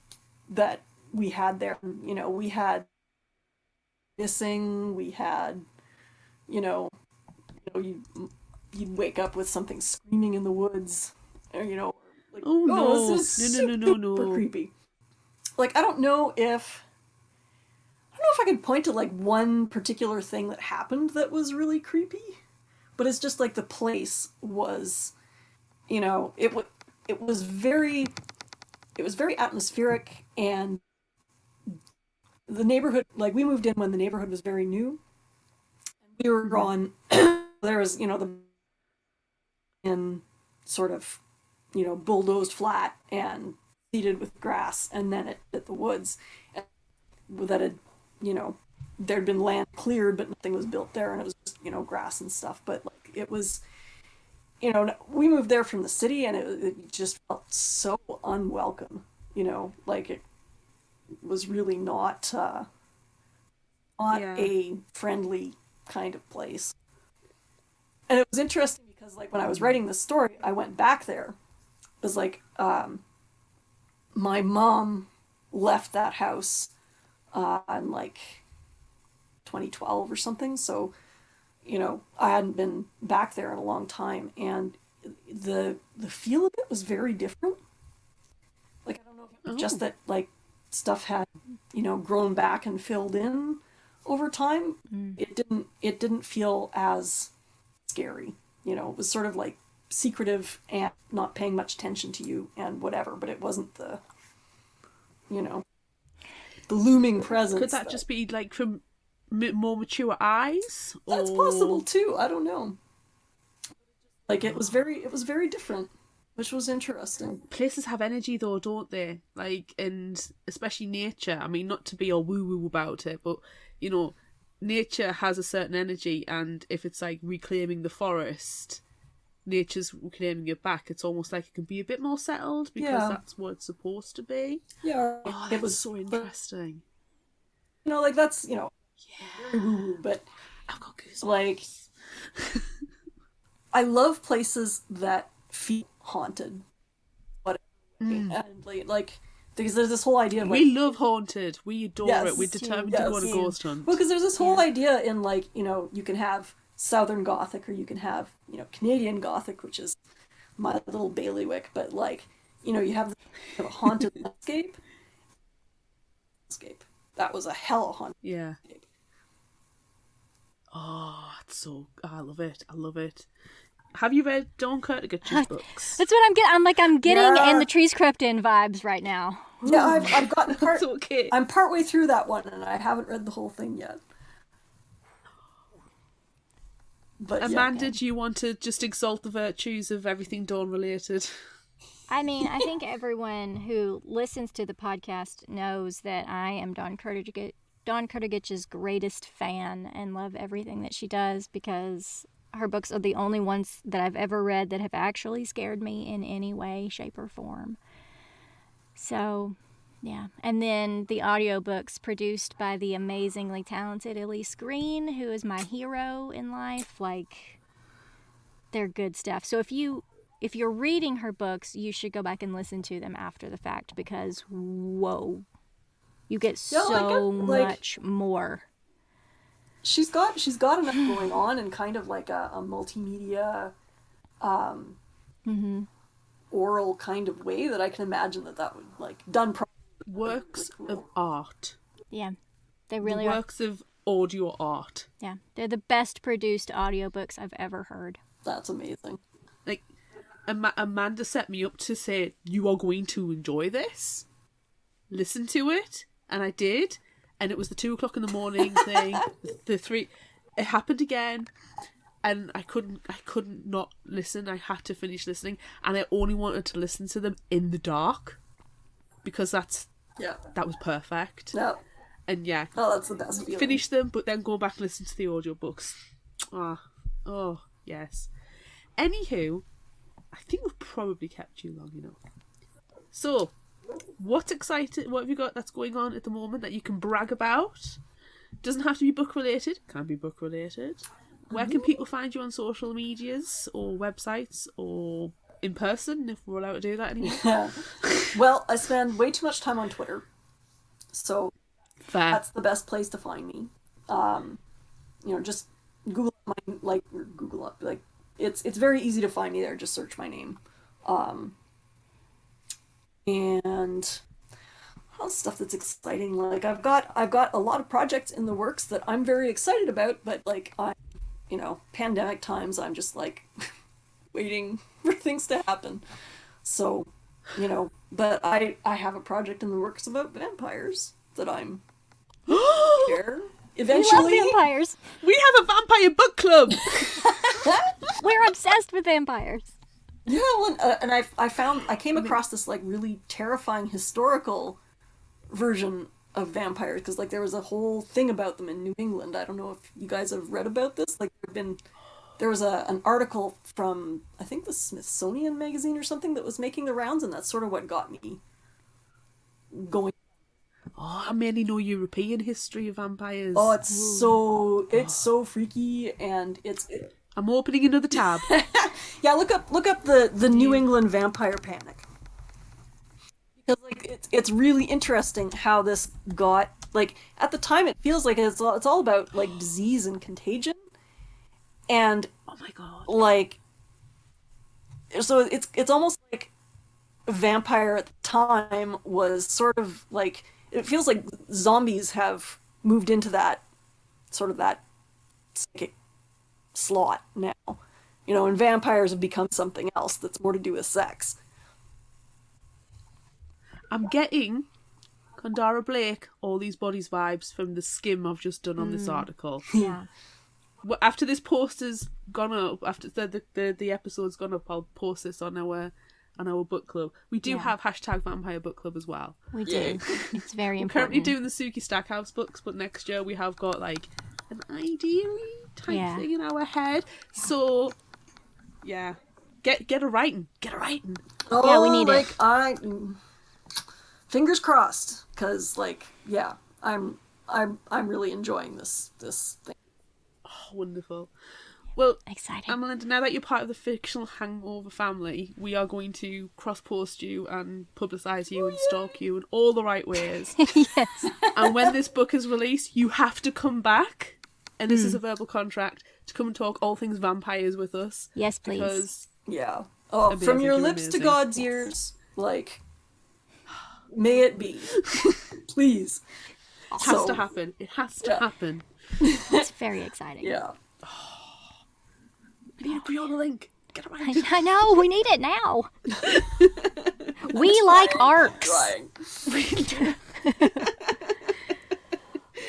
that we had there. We had missing, we had, you'd wake up with something screaming in the woods, or, like, this is super creepy. Like, I don't know if I could point to like one particular thing that happened that was really creepy, but it's just like the place was, it was very atmospheric, and the neighborhood, like, we moved in when the neighborhood was very new, and we were on there was the in sort of bulldozed flat and seeded with grass, and then it hit the woods, and that had there'd been land cleared but nothing was built there, and it was just grass and stuff, but like it was we moved there from the city, and it just felt so unwelcome. Like it was really not Yeah. a friendly kind of place. And it was interesting because, like, when I was writing this story, I went back there. It was like my mom left that house in like 2012 or something. So, I hadn't been back there in a long time, and the feel of it was very different. Like, I don't know if it was just that, like, stuff had grown back and filled in over time. It didn't feel as scary. It was sort of like secretive and not paying much attention to you and whatever, but it wasn't the looming presence. Could that just be like from more mature eyes? That's possible too. I don't know. Like, it was very different, which was interesting. Places have energy though, don't they? Like, and especially nature. I mean, not to be all woo-woo about it, but nature has a certain energy, and if it's like reclaiming the forest, nature's reclaiming it back. It's almost like it can be a bit more settled because that's what it's supposed to be. Yeah, it was so interesting. Like, that's very woo-woo, but I've got goosebumps. Like, I love places that feel haunted, and like because there's this whole idea of, like, we love haunted. We adore it. We're determined to go on a ghost hunt. Well, because there's this whole idea in, like, you can have Southern Gothic, or you can have Canadian Gothic, which is my little bailiwick, but, like, you have a haunted landscape. That was a hell haunted. Yeah. Oh, it's so... I love it. I love it. Have you read Dawn Kurtagut's books? That's what I'm getting. I'm getting And the Trees Crept In vibes right now. Yeah, I've gotten That's okay. I'm partway through that one, and I haven't read the whole thing yet. But Amanda, do you want to just exalt the virtues of everything Dawn related? I mean, I think everyone who listens to the podcast knows that I am Dawn Kurtagut's greatest fan and love everything that she does, because her books are the only ones that I've ever read that have actually scared me in any way, shape, or form. So, yeah. And then the audiobooks produced by the amazingly talented Elise Green, who is my hero in life. Like, they're good stuff. So if you're reading her books, you should go back and listen to them after the fact, because whoa, you get much more. She's got enough going on in kind of like a multimedia oral kind of way that I can imagine that would, like, done properly. Works of art. Yeah, they really Works of audio art. Yeah, they're the best produced audiobooks I've ever heard. That's amazing. Like, Amanda set me up to say, you are going to enjoy this. Listen to it. And I did. And it was the 2 o'clock in the morning thing. The 3... It happened again. And I couldn't not listen. I had to finish listening. And I only wanted to listen to them in the dark. Because that was perfect. No. And yeah. Oh, that's the best feeling. Finish them, but then go back and listen to the audiobooks. Oh, yes. Anywho, I think we've probably kept you long enough. So, what have you got that's going on at the moment that you can brag about? Doesn't have to be book related, can be book related. Where can people find you on social medias or websites or in person, if we're allowed to do that anymore? Yeah. Well, I spend way too much time on Twitter, so that's the best place to find me. Just Google up it's very easy to find me there. Just search my name. And stuff that's exciting. Like, I've got a lot of projects in the works that I'm very excited about, but, like, pandemic times, I'm just, like, waiting for things to happen. So, but I have a project in the works about vampires that I'm share eventually. We love vampires. We have a vampire book club. We're obsessed with vampires. Yeah, well, and I came across this, like, really terrifying historical version of vampires, because, like, there was a whole thing about them in New England. I don't know if you guys have read about this. Like, there was an article from, I think, the Smithsonian magazine or something that was making the rounds, and that's sort of what got me going. Oh, I mainly know European history of vampires. Oh, it's so freaky, and I'm opening another tab. yeah. Look up the New England vampire panic, because like it's really interesting how this got, like, at the time it feels like it's all about like disease and contagion, and Oh my god. like, so it's almost like vampire at the time was sort of like, it feels like zombies have moved into that sort of that psychic slot now, and vampires have become something else that's more to do with sex. I'm getting Condara Blake, All These Bodies vibes from the skim I've just done on this article. Yeah. After this post has gone up, after the episode's gone up, I'll post this on our book club. We do have hashtag Vampire Book Club as well. We do. It's very We're important. currently doing the Suki Stackhouse books, but next year we have got like an ideally type thing in our head. So yeah, get a writing. Oh, Yeah, we need it. Fingers crossed, because like, yeah, I'm really enjoying this thing. Oh, wonderful. Well, Exciting. Amelinda, now that you're part of the Fictional Hangover family, we are going to cross-post you and publicise you and stalk you in all the right ways. Yes. And when this book is released, you have to come back, and this is a verbal contract, to come and talk all things vampires with us. Yes, please. Because Yeah. Oh, Amazing, from your you're lips to amazing. God's ears, like, may it be. Please. it has to happen. It has to happen. It's very exciting. Yeah. I need a pre-order link. Get it right. I know, we need it now. We like arcs. Trying.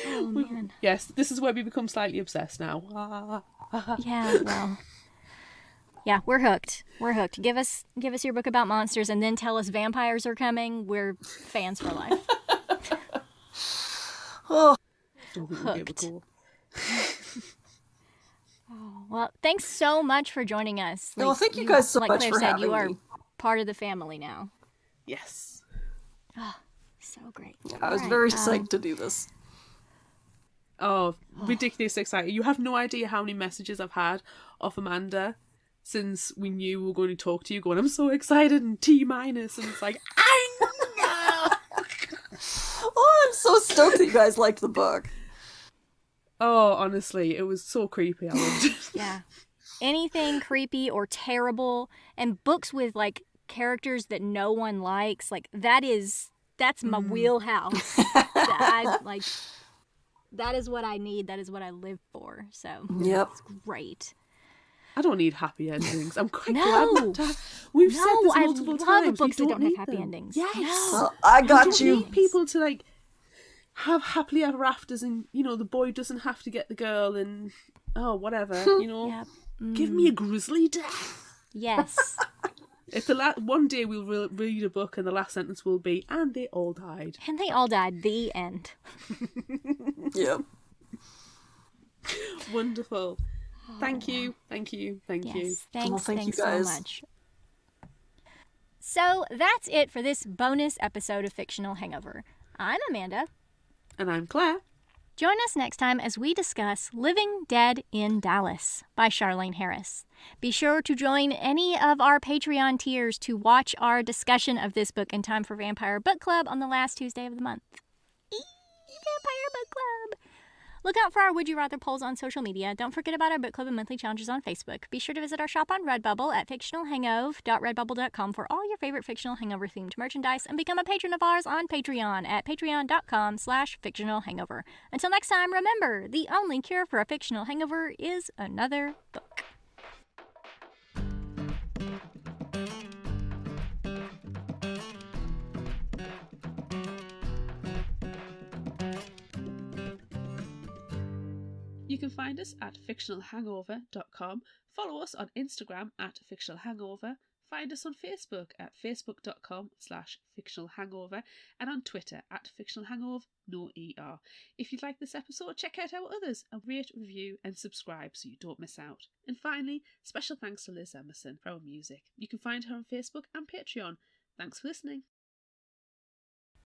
Oh, man. Yes, this is where we become slightly obsessed now. Yeah, well. Yeah, we're hooked. We're hooked. Give us your book about monsters and then tell us vampires are coming. We're fans for life. Oh, Don't think we'll be able Hooked. to. Well, thanks so much for joining us. well, thank you guys so like much Claire for said, having you are me. part of the family now. Yes. So great. I was All right, very psyched to do this. Oh, ridiculously excited. You have no idea how many messages I've had off Amanda since we knew we were going to talk to you, going, I'm so excited, and T minus, and it's like, I know! Oh, I'm so stoked that you guys liked the book. Oh, honestly, it was so creepy. I loved it. Yeah. Anything creepy or terrible, and books with like characters that no one likes, like that's my wheelhouse. That is what I need. That is what I live for. So Yep. it's great. I don't need happy endings. I'm quite No. glad not to. We've said this I multiple love times. books you that don't have need happy them. endings. Yes. No. Well, I You got don't you. need people to like have happily ever afters, and the boy doesn't have to get the girl, and whatever. Yep. Give me a grisly death. Yes. If one day we'll read a book and the last sentence will be, and they all died. And they all died. The end. Yep. Wonderful. Thank you. Yes. you. Thanks. Well, thank you Thanks so guys. much. So that's it for this bonus episode of Fictional Hangover. I'm Amanda. And I'm Claire. Join us next time as we discuss Living Dead in Dallas by Charlene Harris. Be sure to join any of our Patreon tiers to watch our discussion of this book in time for Vampire Book Club on the last Tuesday of the month. Vampire Book Club! Look out for our Would You Rather polls on social media. Don't forget about our book club and monthly challenges on Facebook. Be sure to visit our shop on Redbubble at fictionalhangover.redbubble.com for all your favorite Fictional Hangover themed merchandise, and become a patron of ours on Patreon at patreon.com/fictionalhangover. Until next time, remember, the only cure for a fictional hangover is another book. You can find us at fictionalhangover.com. Follow us on Instagram at fictionalhangover. find us on Facebook at facebook.com/Fictional Hangover and on Twitter at Fictional Hangover, no ER. If you'd like this episode, check out our others and rate, review and subscribe so you don't miss out. And finally, special thanks to Liz Emerson for our music. You can find her on Facebook and Patreon. Thanks for listening.